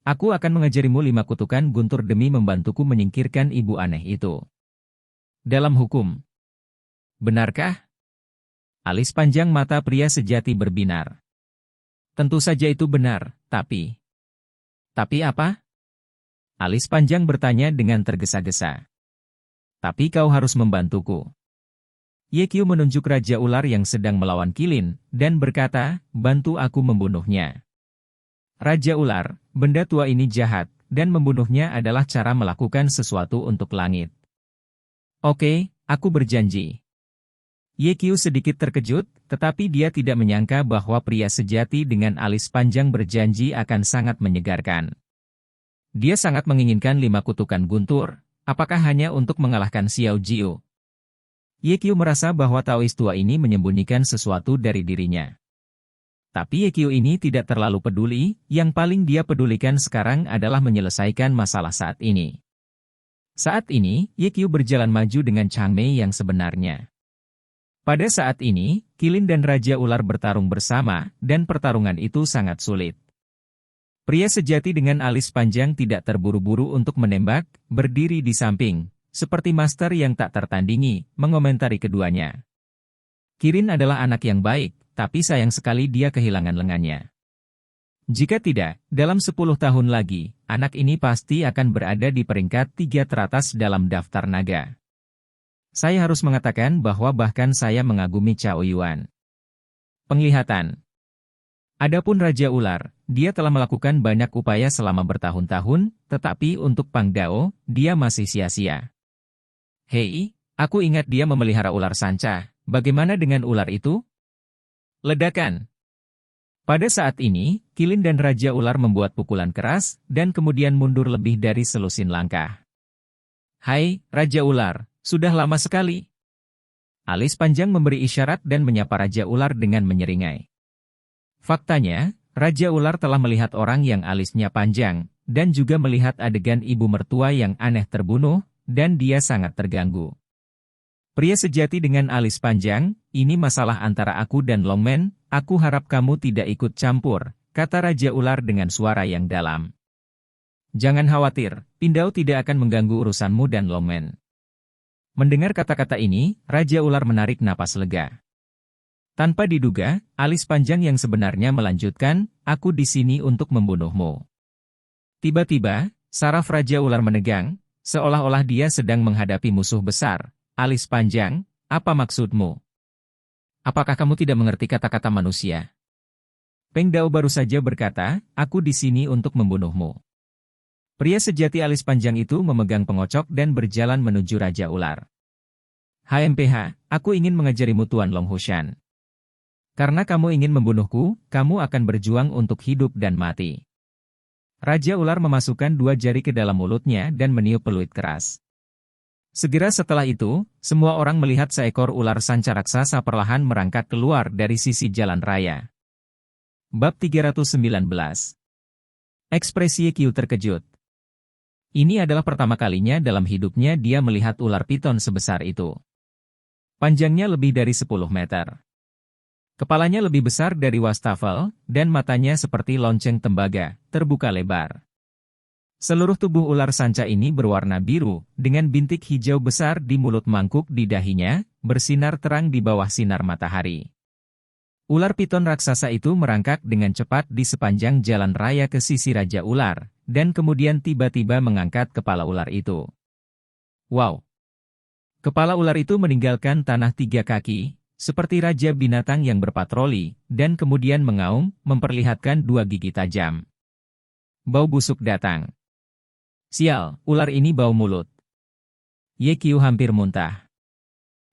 Aku akan mengajarimu 5 kutukan guntur demi membantuku menyingkirkan ibu aneh itu. Dalam hukum. Benarkah? Alis panjang mata pria sejati berbinar. Tentu saja itu benar, tapi... Tapi apa? Alis panjang bertanya dengan tergesa-gesa. Tapi kau harus membantuku. Yekyu menunjuk Raja Ular yang sedang melawan Kilin, dan berkata, bantu aku membunuhnya. Raja Ular, benda tua ini jahat, dan membunuhnya adalah cara melakukan sesuatu untuk langit. Oke, aku berjanji. Yekyu sedikit terkejut, tetapi dia tidak menyangka bahwa pria sejati dengan alis panjang berjanji akan sangat menyegarkan. Dia sangat menginginkan 5 kutukan guntur, apakah hanya untuk mengalahkan Xiao Jiu? Yekyu merasa bahwa Taois tua ini menyembunyikan sesuatu dari dirinya. Tapi Yekyu ini tidak terlalu peduli, yang paling dia pedulikan sekarang adalah menyelesaikan masalah saat ini. Saat ini, Yekyu berjalan maju dengan Changmei yang sebenarnya. Pada saat ini, Kilin dan Raja Ular bertarung bersama, dan pertarungan itu sangat sulit. Pria sejati dengan alis panjang tidak terburu-buru untuk menembak, berdiri di samping, seperti master yang tak tertandingi, mengomentari keduanya. Kirin adalah anak yang baik, tapi sayang sekali dia kehilangan lengannya. Jika tidak, dalam 10 tahun lagi, anak ini pasti akan berada di peringkat 3 teratas dalam daftar naga. Saya harus mengatakan bahwa bahkan saya mengagumi Cao Yuan. Penglihatan. Adapun Raja Ular, dia telah melakukan banyak upaya selama bertahun-tahun, tetapi untuk Pang Dao, dia masih sia-sia. Hei, aku ingat dia memelihara ular sanca, bagaimana dengan ular itu? Ledakan. Pada saat ini, Kilin dan Raja Ular membuat pukulan keras, dan kemudian mundur lebih dari selusin langkah. Hai, Raja Ular. Sudah lama sekali. Alis panjang memberi isyarat dan menyapa Raja Ular dengan menyeringai. Faktanya, Raja Ular telah melihat orang yang alisnya panjang, dan juga melihat adegan ibu mertua yang aneh terbunuh, dan dia sangat terganggu. Pria sejati dengan alis panjang, ini masalah antara aku dan Longmen, aku harap kamu tidak ikut campur, kata Raja Ular dengan suara yang dalam. Jangan khawatir, Pindao tidak akan mengganggu urusanmu dan Longmen. Mendengar kata-kata ini, Raja Ular menarik napas lega. Tanpa diduga, alis panjang yang sebenarnya melanjutkan, aku di sini untuk membunuhmu. Tiba-tiba, saraf Raja Ular menegang, seolah-olah dia sedang menghadapi musuh besar. Alis panjang, apa maksudmu? Apakah kamu tidak mengerti kata-kata manusia? Peng Dao baru saja berkata, aku di sini untuk membunuhmu. Pria sejati alis panjang itu memegang pengocok dan berjalan menuju Raja Ular. HMPH, aku ingin mengajarimu Tuan Long Hushan. Karena kamu ingin membunuhku, kamu akan berjuang untuk hidup dan mati. Raja Ular memasukkan 2 jari ke dalam mulutnya dan meniup peluit keras. Segera setelah itu, semua orang melihat seekor ular sanca raksasa perlahan merangkak keluar dari sisi jalan raya. Bab 319. Ekspresi Q terkejut. Ini adalah pertama kalinya dalam hidupnya dia melihat ular piton sebesar itu. Panjangnya lebih dari 10 meter. Kepalanya lebih besar dari wastafel, dan matanya seperti lonceng tembaga, terbuka lebar. Seluruh tubuh ular sanca ini berwarna biru, dengan bintik hijau besar di mulut mangkuk di dahinya, bersinar terang di bawah sinar matahari. Ular piton raksasa itu merangkak dengan cepat di sepanjang jalan raya ke sisi Raja Ular, dan kemudian tiba-tiba mengangkat kepala ular itu. Wow! Kepala ular itu meninggalkan tanah 3 kaki, seperti raja binatang yang berpatroli, dan kemudian mengaum, memperlihatkan 2 gigi tajam. Bau busuk datang. Sial, ular ini bau mulut. Ye Qiu hampir muntah.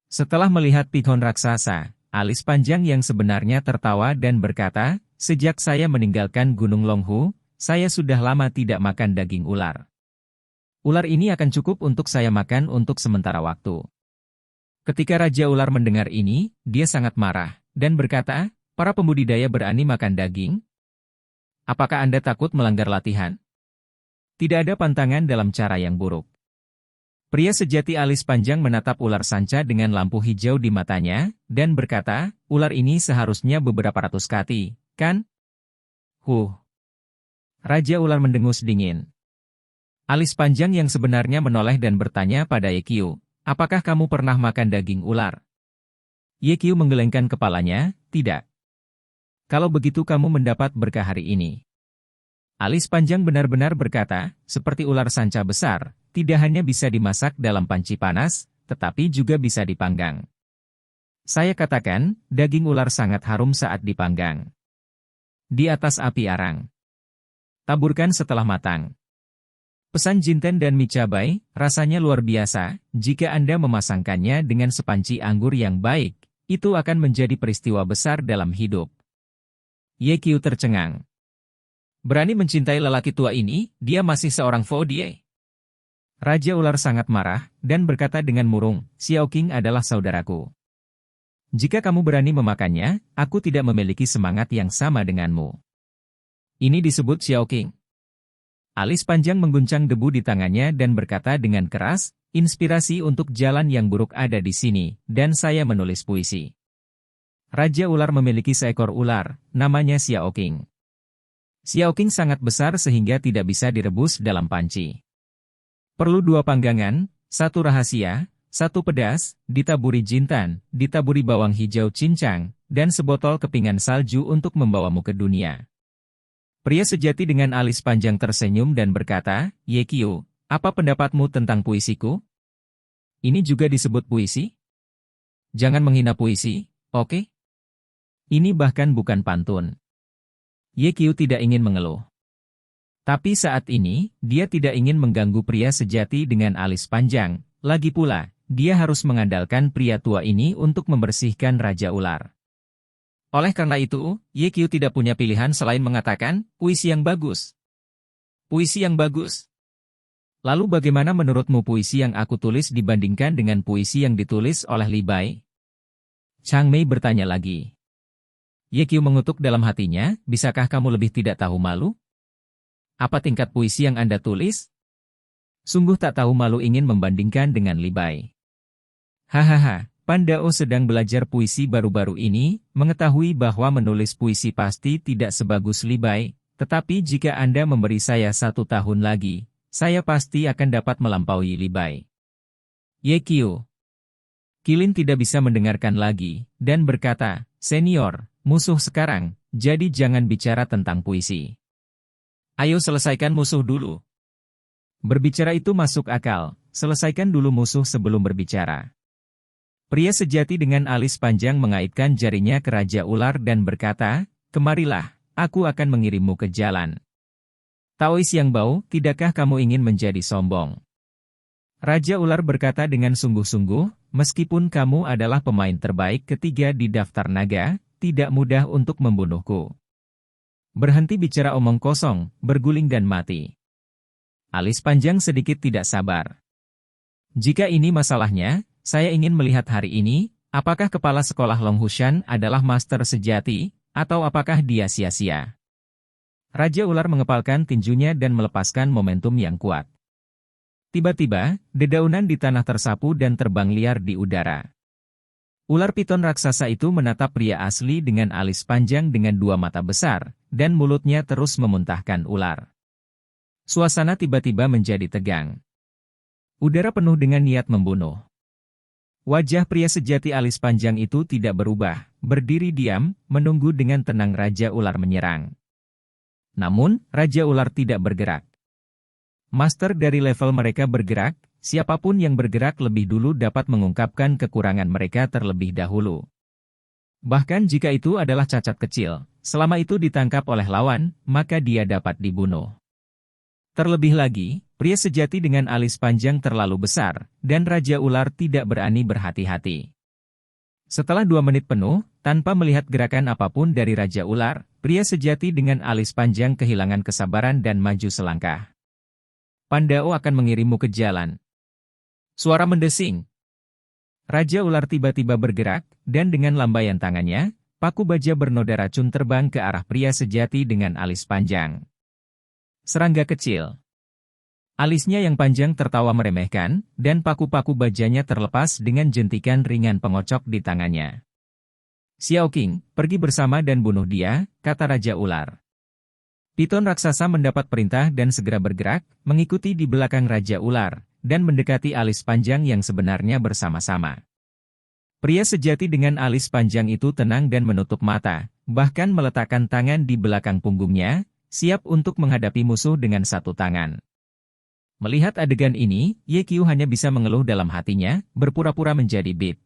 Setelah melihat piton raksasa, alis panjang yang sebenarnya tertawa dan berkata, "Sejak saya meninggalkan Gunung Longhu, saya sudah lama tidak makan daging ular. Ular ini akan cukup untuk saya makan untuk sementara waktu." Ketika Raja Ular mendengar ini, dia sangat marah, dan berkata, "Para pembudidaya berani makan daging? Apakah Anda takut melanggar latihan? Tidak ada pantangan dalam cara yang buruk." Pria sejati alis panjang menatap ular sanca dengan lampu hijau di matanya, dan berkata, "Ular ini seharusnya beberapa ratus kati, kan?" Raja Ular mendengus dingin. Alis panjang yang sebenarnya menoleh dan bertanya pada Ye Qiu, "Apakah kamu pernah makan daging ular?" Ye Qiu menggelengkan kepalanya, "Tidak." "Kalau begitu kamu mendapat berkah hari ini." Alis panjang benar-benar berkata, "Seperti ular sanca besar, tidak hanya bisa dimasak dalam panci panas, tetapi juga bisa dipanggang. Saya katakan, daging ular sangat harum saat dipanggang. Di atas api arang. Taburkan setelah matang. Pesan jinten dan mie cabai, rasanya luar biasa, jika Anda memasangkannya dengan sepanci anggur yang baik, itu akan menjadi peristiwa besar dalam hidup." Ye Qiu tercengang. Berani mencintai lelaki tua ini, dia masih seorang Faudie. Raja Ular sangat marah, dan berkata dengan murung, "Xiao Qing adalah saudaraku. Jika kamu berani memakannya, aku tidak memiliki semangat yang sama denganmu." Ini disebut Xiao Qing. Alis panjang mengguncang debu di tangannya dan berkata dengan keras, "Inspirasi untuk jalan yang buruk ada di sini, dan saya menulis puisi." Raja Ular memiliki seekor ular, namanya Xiao Qing. Xiao Qing sangat besar sehingga tidak bisa direbus dalam panci. Perlu 2 panggangan, 1 rahasia, 1 pedas, ditaburi jintan, ditaburi bawang hijau cincang, dan sebotol kepingan salju untuk membawamu ke dunia. Pria sejati dengan alis panjang tersenyum dan berkata, "Ye Qiu, apa pendapatmu tentang puisiku? Ini juga disebut puisi? Jangan menghina puisi, oke? Ini bahkan bukan pantun." Ye Qiu tidak ingin mengeluh. Tapi saat ini, dia tidak ingin mengganggu pria sejati dengan alis panjang, lagi pula, dia harus mengandalkan pria tua ini untuk membersihkan Raja Ular. Oleh karena itu, Ye Qiu tidak punya pilihan selain mengatakan, "Puisi yang bagus. Puisi yang bagus. Lalu bagaimana menurutmu puisi yang aku tulis dibandingkan dengan puisi yang ditulis oleh Li Bai?" Chang Mei bertanya lagi. Ye Qiu mengutuk dalam hatinya, "Bisakah kamu lebih tidak tahu malu? Apa tingkat puisi yang Anda tulis? Sungguh tak tahu malu ingin membandingkan dengan Li Bai." Hahaha. Pan Dao sedang belajar puisi baru-baru ini, mengetahui bahwa menulis puisi pasti tidak sebagus Li Bai, tetapi jika Anda memberi saya 1 tahun lagi, saya pasti akan dapat melampaui Li Bai. Ye Qiu. Qilin tidak bisa mendengarkan lagi, dan berkata, "Senior, musuh sekarang, jadi jangan bicara tentang puisi. Ayo selesaikan musuh dulu." Berbicara itu masuk akal, selesaikan dulu musuh sebelum berbicara. Pria sejati dengan alis panjang mengaitkan jarinya ke Raja Ular dan berkata, "Kemarilah, aku akan mengirimmu ke jalan." "Taois yang bau, tidakkah kamu ingin menjadi sombong?" Raja Ular berkata dengan sungguh-sungguh, "Meskipun kamu adalah pemain terbaik ketiga di daftar naga, tidak mudah untuk membunuhku." Berhenti bicara omong kosong, berguling dan mati. Alis panjang sedikit tidak sabar. "Jika ini masalahnya, saya ingin melihat hari ini, apakah kepala sekolah Longhushan adalah master sejati, atau apakah dia sia-sia." Raja Ular mengepalkan tinjunya dan melepaskan momentum yang kuat. Tiba-tiba, dedaunan di tanah tersapu dan terbang liar di udara. Ular piton raksasa itu menatap pria asli dengan alis panjang dengan dua mata besar, dan mulutnya terus memuntahkan ular. Suasana tiba-tiba menjadi tegang. Udara penuh dengan niat membunuh. Wajah pria sejati alis panjang itu tidak berubah, berdiri diam, menunggu dengan tenang Raja Ular menyerang. Namun, Raja Ular tidak bergerak. Master dari level mereka bergerak, siapapun yang bergerak lebih dulu dapat mengungkapkan kekurangan mereka terlebih dahulu. Bahkan jika itu adalah cacat kecil, selama itu ditangkap oleh lawan, maka dia dapat dibunuh. Terlebih lagi, pria sejati dengan alis panjang terlalu besar, dan Raja Ular tidak berani berhati-hati. Setelah 2 menit penuh, tanpa melihat gerakan apapun dari Raja Ular, pria sejati dengan alis panjang kehilangan kesabaran dan maju selangkah. Pandao akan mengirimmu ke jalan. Suara mendesing. Raja Ular tiba-tiba bergerak, dan dengan lambaian tangannya, paku baja bernoda racun terbang ke arah pria sejati dengan alis panjang. Serangga kecil. Alisnya yang panjang tertawa meremehkan, dan paku-paku bajanya terlepas dengan jentikan ringan pengocok di tangannya. Xiao Qing, pergi bersama dan bunuh dia, kata Raja Ular. Piton raksasa mendapat perintah dan segera bergerak, mengikuti di belakang Raja Ular, dan mendekati alis panjang yang sebenarnya bersama-sama. Pria sejati dengan alis panjang itu tenang dan menutup mata, bahkan meletakkan tangan di belakang punggungnya, siap untuk menghadapi musuh dengan satu tangan. Melihat adegan ini, Ye Qiu hanya bisa mengeluh dalam hatinya, berpura-pura menjadi bit.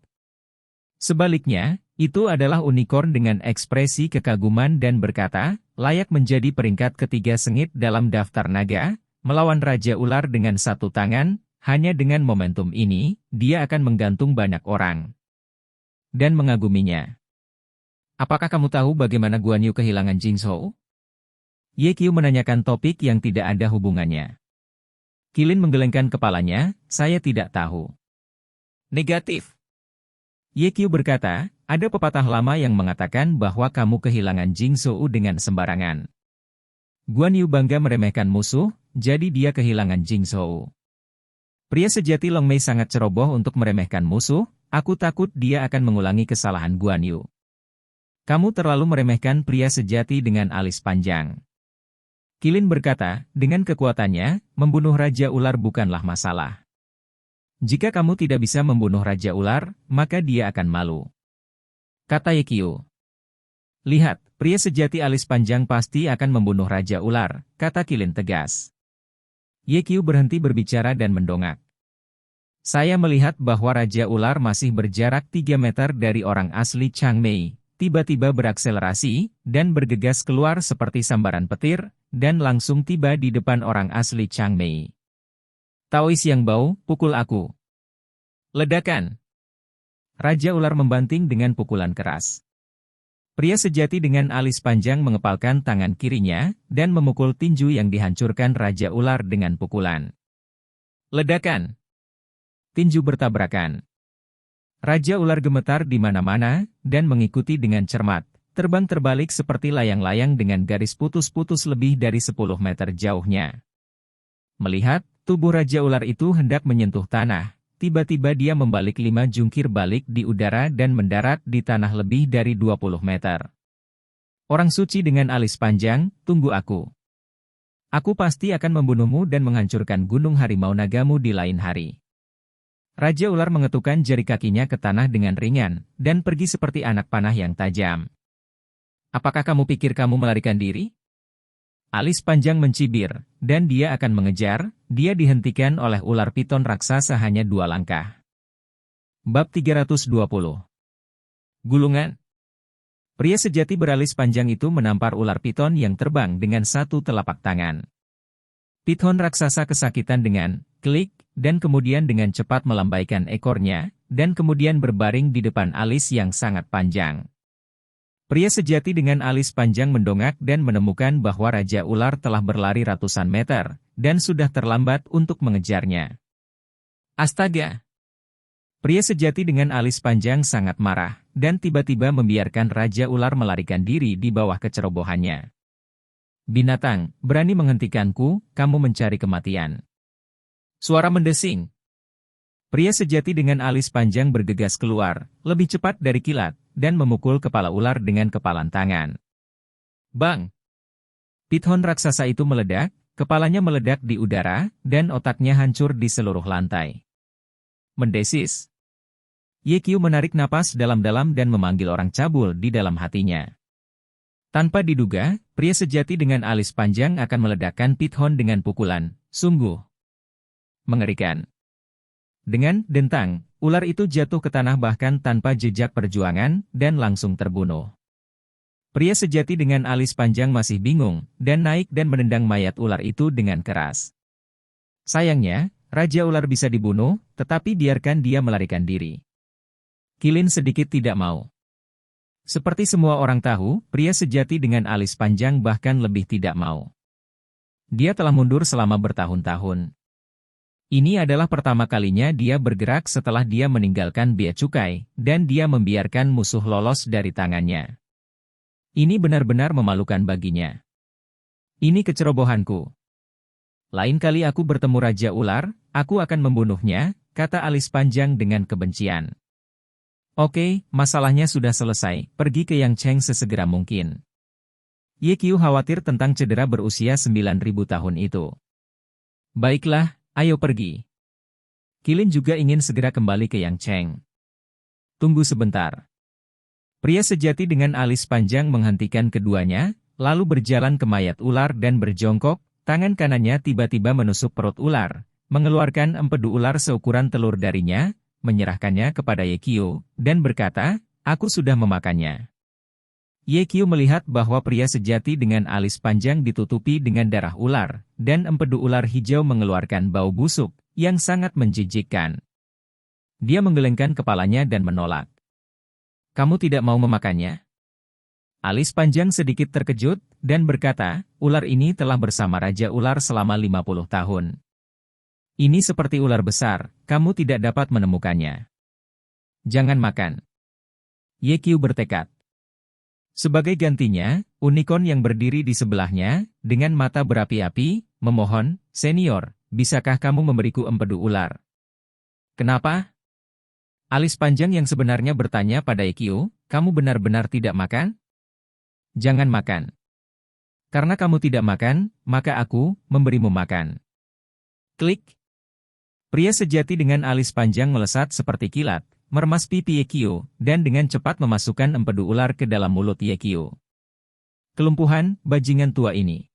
Sebaliknya, itu adalah unicorn dengan ekspresi kekaguman dan berkata, layak menjadi peringkat ketiga sengit dalam daftar naga, melawan Raja Ular dengan satu tangan, hanya dengan momentum ini, dia akan menggantung banyak orang. Dan mengaguminya. Apakah kamu tahu bagaimana Guan Yu kehilangan Jingzhou? Ye Qiu menanyakan topik yang tidak ada hubungannya. Qilin menggelengkan kepalanya, saya tidak tahu. Negatif. Ye Qiu berkata, ada pepatah lama yang mengatakan bahwa kamu kehilangan Jingzhou dengan sembarangan. Guan Yu bangga meremehkan musuh, jadi dia kehilangan Jingzhou. Pria sejati Long Mei sangat ceroboh untuk meremehkan musuh, aku takut dia akan mengulangi kesalahan Guan Yu. Kamu terlalu meremehkan pria sejati dengan alis panjang. Qilin berkata, dengan kekuatannya, membunuh Raja Ular bukanlah masalah. Jika kamu tidak bisa membunuh Raja Ular, maka dia akan malu. Kata Ye Qiu. Lihat, pria sejati alis panjang pasti akan membunuh Raja Ular, kata Qilin tegas. Ye Qiu berhenti berbicara dan mendongak. Saya melihat bahwa Raja Ular masih berjarak 3 meter dari orang asli Changmei, tiba-tiba berakselerasi, dan bergegas keluar seperti sambaran petir, dan langsung tiba di depan orang asli Changmei. Taois yang bau, pukul aku. Ledakan. Raja Ular membanting dengan pukulan keras. Pria sejati dengan alis panjang mengepalkan tangan kirinya, dan memukul tinju yang dihancurkan Raja Ular dengan pukulan. Ledakan. Tinju bertabrakan. Raja Ular gemetar di mana-mana, dan mengikuti dengan cermat. Terbang terbalik seperti layang-layang dengan garis putus-putus lebih dari 10 meter jauhnya. Melihat, tubuh Raja Ular itu hendak menyentuh tanah, tiba-tiba dia membalik 5 jungkir balik di udara dan mendarat di tanah lebih dari 20 meter. Orang suci dengan alis panjang, tunggu aku. Aku pasti akan membunuhmu dan menghancurkan gunung harimau nagamu di lain hari. Raja Ular mengetukkan jari kakinya ke tanah dengan ringan, dan pergi seperti anak panah yang tajam. Apakah kamu pikir kamu melarikan diri? Alis panjang mencibir, dan dia akan mengejar, dia dihentikan oleh ular piton raksasa hanya 2 langkah. Bab 320. Gulungan. Pria sejati beralis panjang itu menampar ular piton yang terbang dengan satu telapak tangan. Piton raksasa kesakitan dengan klik, dan kemudian dengan cepat melambaikan ekornya, dan kemudian berbaring di depan alis yang sangat panjang. Pria sejati dengan alis panjang mendongak dan menemukan bahwa Raja Ular telah berlari ratusan meter, dan sudah terlambat untuk mengejarnya. Astaga! Pria sejati dengan alis panjang sangat marah, dan tiba-tiba membiarkan Raja Ular melarikan diri di bawah kecerobohannya. Binatang, berani menghentikanku, kamu mencari kematian. Suara mendesing. Pria sejati dengan alis panjang bergegas keluar, lebih cepat dari kilat, dan memukul kepala ular dengan kepalan tangan. Bang! Pithon raksasa itu meledak, kepalanya meledak di udara, dan otaknya hancur di seluruh lantai. Mendesis. Ye Qiu menarik napas dalam-dalam dan memanggil orang cabul di dalam hatinya. Tanpa diduga, pria sejati dengan alis panjang akan meledakkan Pithon dengan pukulan, sungguh mengerikan. Dengan dentang, ular itu jatuh ke tanah bahkan tanpa jejak perjuangan, dan langsung terbunuh. Pria sejati dengan alis panjang masih bingung, dan naik dan menendang mayat ular itu dengan keras. Sayangnya, Raja Ular bisa dibunuh, tetapi biarkan dia melarikan diri. Qilin sedikit tidak mau. Seperti semua orang tahu, pria sejati dengan alis panjang bahkan lebih tidak mau. Dia telah mundur selama bertahun-tahun. Ini adalah pertama kalinya dia bergerak setelah dia meninggalkan Bea Cukai, dan dia membiarkan musuh lolos dari tangannya. Ini benar-benar memalukan baginya. Ini kecerobohanku. Lain kali aku bertemu Raja Ular, aku akan membunuhnya, kata alis panjang dengan kebencian. Oke, masalahnya sudah selesai, pergi ke Yang Cheng sesegera mungkin. Ye Qiu khawatir tentang cedera berusia 9.000 tahun itu. Baiklah, ayo pergi. Qilin juga ingin segera kembali ke Yang Cheng. Tunggu sebentar. Pria sejati dengan alis panjang menghentikan keduanya, lalu berjalan ke mayat ular dan berjongkok, tangan kanannya tiba-tiba menusuk perut ular, mengeluarkan empedu ular seukuran telur darinya, menyerahkannya kepada Ye Qiu, dan berkata, aku sudah memakannya. Ye Qiu melihat bahwa pria sejati dengan alis panjang ditutupi dengan darah ular, dan empedu ular hijau mengeluarkan bau busuk, yang sangat menjijikkan. Dia menggelengkan kepalanya dan menolak. Kamu tidak mau memakannya? Alis panjang sedikit terkejut, dan berkata, ular ini telah bersama Raja Ular selama 50 tahun. Ini seperti ular besar, kamu tidak dapat menemukannya. Jangan makan. Ye Qiu bertekad. Sebagai gantinya, unicorn yang berdiri di sebelahnya, dengan mata berapi-api, memohon, senior, bisakah kamu memberiku empedu ular? Kenapa? Alis panjang yang sebenarnya bertanya pada Ye Qiu, kamu benar-benar tidak makan? Jangan makan. Karena kamu tidak makan, maka aku memberimu makan. Klik. Pria sejati dengan alis panjang melesat seperti kilat, meremas pipi Ye Qiu, dan dengan cepat memasukkan empedu ular ke dalam mulut Ye Qiu. Kelumpuhan, bajingan tua ini.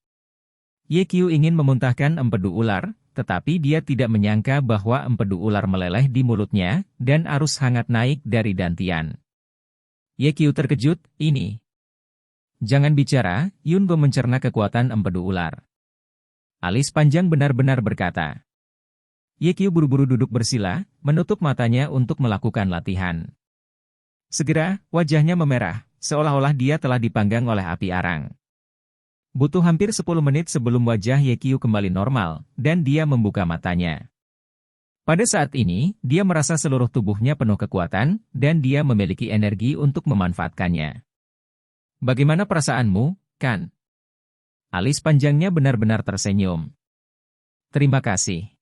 Ye Qiu ingin memuntahkan empedu ular, tetapi dia tidak menyangka bahwa empedu ular meleleh di mulutnya, dan arus hangat naik dari dantian. Ye Qiu terkejut, ini. Jangan bicara, Yun Go mencerna kekuatan empedu ular. Alis panjang benar-benar berkata. Ye Qiu buru-buru duduk bersila, menutup matanya untuk melakukan latihan. Segera, wajahnya memerah, seolah-olah dia telah dipanggang oleh api arang. Butuh hampir 10 menit sebelum wajah Ye Qiu kembali normal, dan dia membuka matanya. Pada saat ini, dia merasa seluruh tubuhnya penuh kekuatan, dan dia memiliki energi untuk memanfaatkannya. Bagaimana perasaanmu, Kan? Alis panjangnya benar-benar tersenyum. Terima kasih.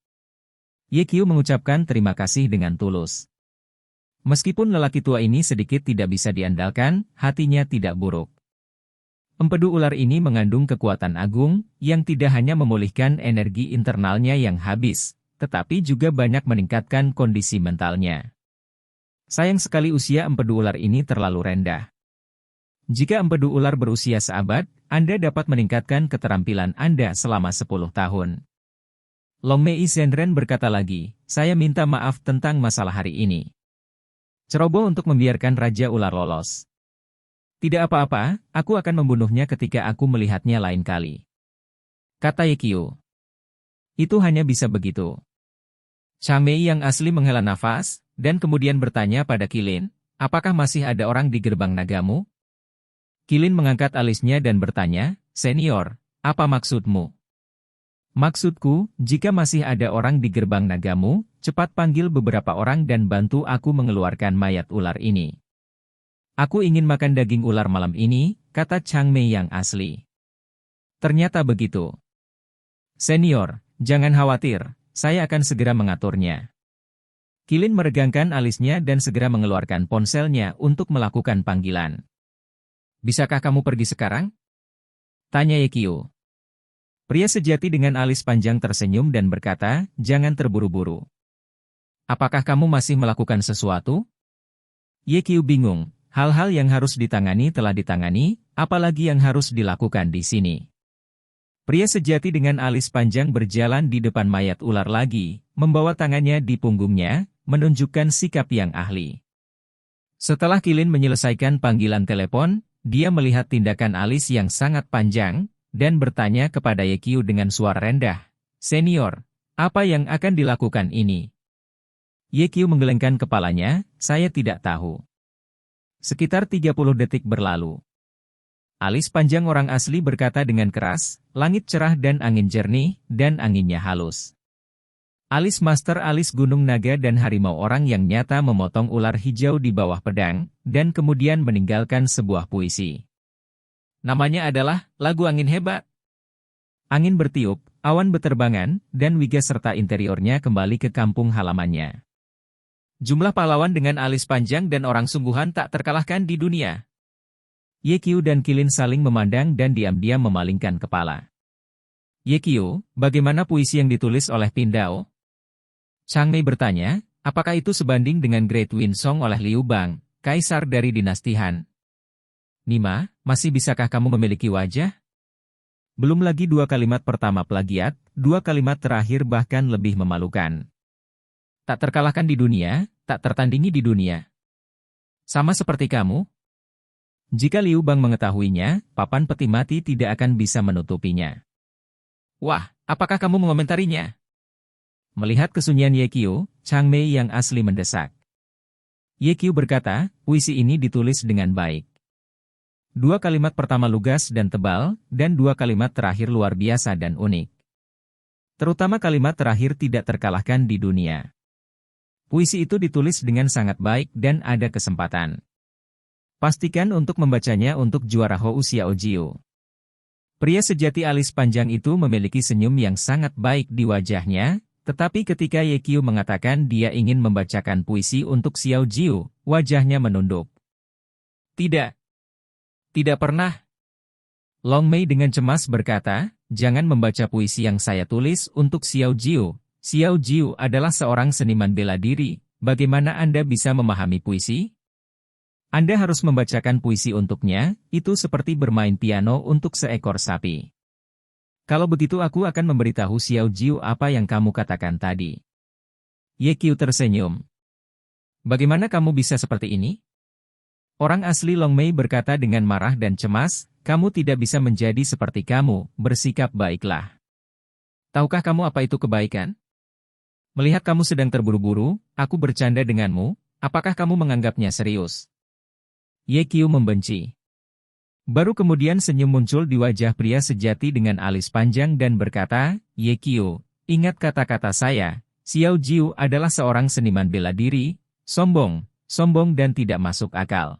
Ye Qiu mengucapkan terima kasih dengan tulus. Meskipun lelaki tua ini sedikit tidak bisa diandalkan, hatinya tidak buruk. Empedu ular ini mengandung kekuatan agung, yang tidak hanya memulihkan energi internalnya yang habis, tetapi juga banyak meningkatkan kondisi mentalnya. Sayang sekali usia empedu ular ini terlalu rendah. Jika empedu ular berusia seabad, Anda dapat meningkatkan keterampilan Anda selama 10 tahun. Long Mei Zhenren berkata lagi, saya minta maaf tentang masalah hari ini. Ceroboh untuk membiarkan Raja Ular lolos. Tidak apa-apa, aku akan membunuhnya ketika aku melihatnya lain kali. Kata Ye Qiu. Itu hanya bisa begitu. Chang Mei yang asli menghela nafas, dan kemudian bertanya pada Qilin, apakah masih ada orang di gerbang nagamu? Qilin mengangkat alisnya dan bertanya, senior, apa maksudmu? Maksudku, jika masih ada orang di gerbang nagamu, cepat panggil beberapa orang dan bantu aku mengeluarkan mayat ular ini. Aku ingin makan daging ular malam ini, kata Chang Mei yang asli. Ternyata begitu. Senior, jangan khawatir, saya akan segera mengaturnya. Qilin meregangkan alisnya dan segera mengeluarkan ponselnya untuk melakukan panggilan. Bisakah kamu pergi sekarang? Tanya Ye Qiu. Pria sejati dengan alis panjang tersenyum dan berkata, jangan terburu-buru. Apakah kamu masih melakukan sesuatu? Ye Qiu bingung, hal-hal yang harus ditangani telah ditangani, apalagi yang harus dilakukan di sini. Pria sejati dengan alis panjang berjalan di depan mayat ular lagi, membawa tangannya di punggungnya, menunjukkan sikap yang ahli. Setelah Qilin menyelesaikan panggilan telepon, dia melihat tindakan alis yang sangat panjang, dan bertanya kepada Ye Qiu dengan suara rendah, "Senior, apa yang akan dilakukan ini?" Ye Qiu menggelengkan kepalanya, "Saya tidak tahu." Sekitar 30 detik berlalu. Alis panjang orang asli berkata dengan keras, langit cerah dan angin jernih, dan anginnya halus. Alis master alis gunung naga dan harimau orang yang nyata memotong ular hijau di bawah pedang, dan kemudian meninggalkan sebuah puisi. Namanya adalah, Lagu Angin Hebat. Angin bertiup, awan beterbangan, dan Wiga serta interiornya kembali ke kampung halamannya. Jumlah pahlawan dengan alis panjang dan orang sungguhan tak terkalahkan di dunia. Ye Qiu dan Qilin saling memandang dan diam-diam memalingkan kepala. Ye Qiu, bagaimana puisi yang ditulis oleh Pindao? Chang Mei bertanya, apakah itu sebanding dengan Great Wind Song oleh Liu Bang, kaisar dari dinasti Han? Nima, masih bisakah kamu memiliki wajah? Belum lagi 2 kalimat pertama plagiat, 2 kalimat terakhir bahkan lebih memalukan. Tak terkalahkan di dunia, tak tertandingi di dunia. Sama seperti kamu? Jika Liu Bang mengetahuinya, papan peti mati tidak akan bisa menutupinya. Wah, apakah kamu mengomentarinya? Melihat kesunyian Ye Qiu, Chang Mei yang asli mendesak. Ye Qiu berkata, puisi ini ditulis dengan baik. 2 kalimat pertama lugas dan tebal, dan 2 kalimat terakhir luar biasa dan unik. Terutama kalimat terakhir tidak terkalahkan di dunia. Puisi itu ditulis dengan sangat baik dan ada kesempatan. Pastikan untuk membacanya untuk juara Hou Xiao Jiu. Pria sejati alis panjang itu memiliki senyum yang sangat baik di wajahnya, tetapi ketika Ye Qiu mengatakan dia ingin membacakan puisi untuk Xiao Jiu, wajahnya menunduk. Tidak. Tidak pernah. Long Mei dengan cemas berkata, jangan membaca puisi yang saya tulis untuk Xiao Jiu. Xiao Jiu adalah seorang seniman bela diri, bagaimana Anda bisa memahami puisi? Anda harus membacakan puisi untuknya, itu seperti bermain piano untuk seekor sapi. Kalau begitu aku akan memberitahu Xiao Jiu apa yang kamu katakan tadi. Ye Qiu tersenyum. Bagaimana kamu bisa seperti ini? Orang asli Long Mei berkata dengan marah dan cemas, kamu tidak bisa menjadi seperti kamu, bersikap baiklah. Tahukah kamu apa itu kebaikan? Melihat kamu sedang terburu-buru, aku bercanda denganmu, apakah kamu menganggapnya serius? Ye Qiu membenci. Baru kemudian senyum muncul di wajah pria sejati dengan alis panjang dan berkata, Ye Qiu, ingat kata-kata saya, Xiao Jiu adalah seorang seniman bela diri, sombong dan tidak masuk akal.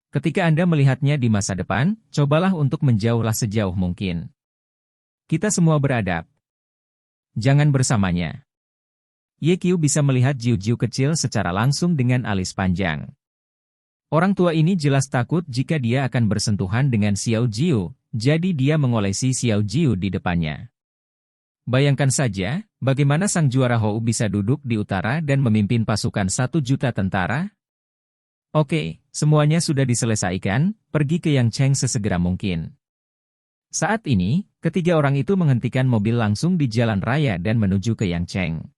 Ketika Anda melihatnya di masa depan, cobalah untuk menjauhlah sejauh mungkin. Kita semua beradab. Jangan bersamanya. Ye Qiu bisa melihat Jiu-Jiu kecil secara langsung dengan alis panjang. Orang tua ini jelas takut jika dia akan bersentuhan dengan Xiao Jiu, jadi dia mengolesi Xiao Jiu di depannya. Bayangkan saja, bagaimana sang juara Hou bisa duduk di utara dan memimpin pasukan 1 juta tentara? Oke, semuanya sudah diselesaikan, pergi ke Yangcheng sesegera mungkin. Saat ini, ketiga orang itu menghentikan mobil langsung di jalan raya dan menuju ke Yangcheng.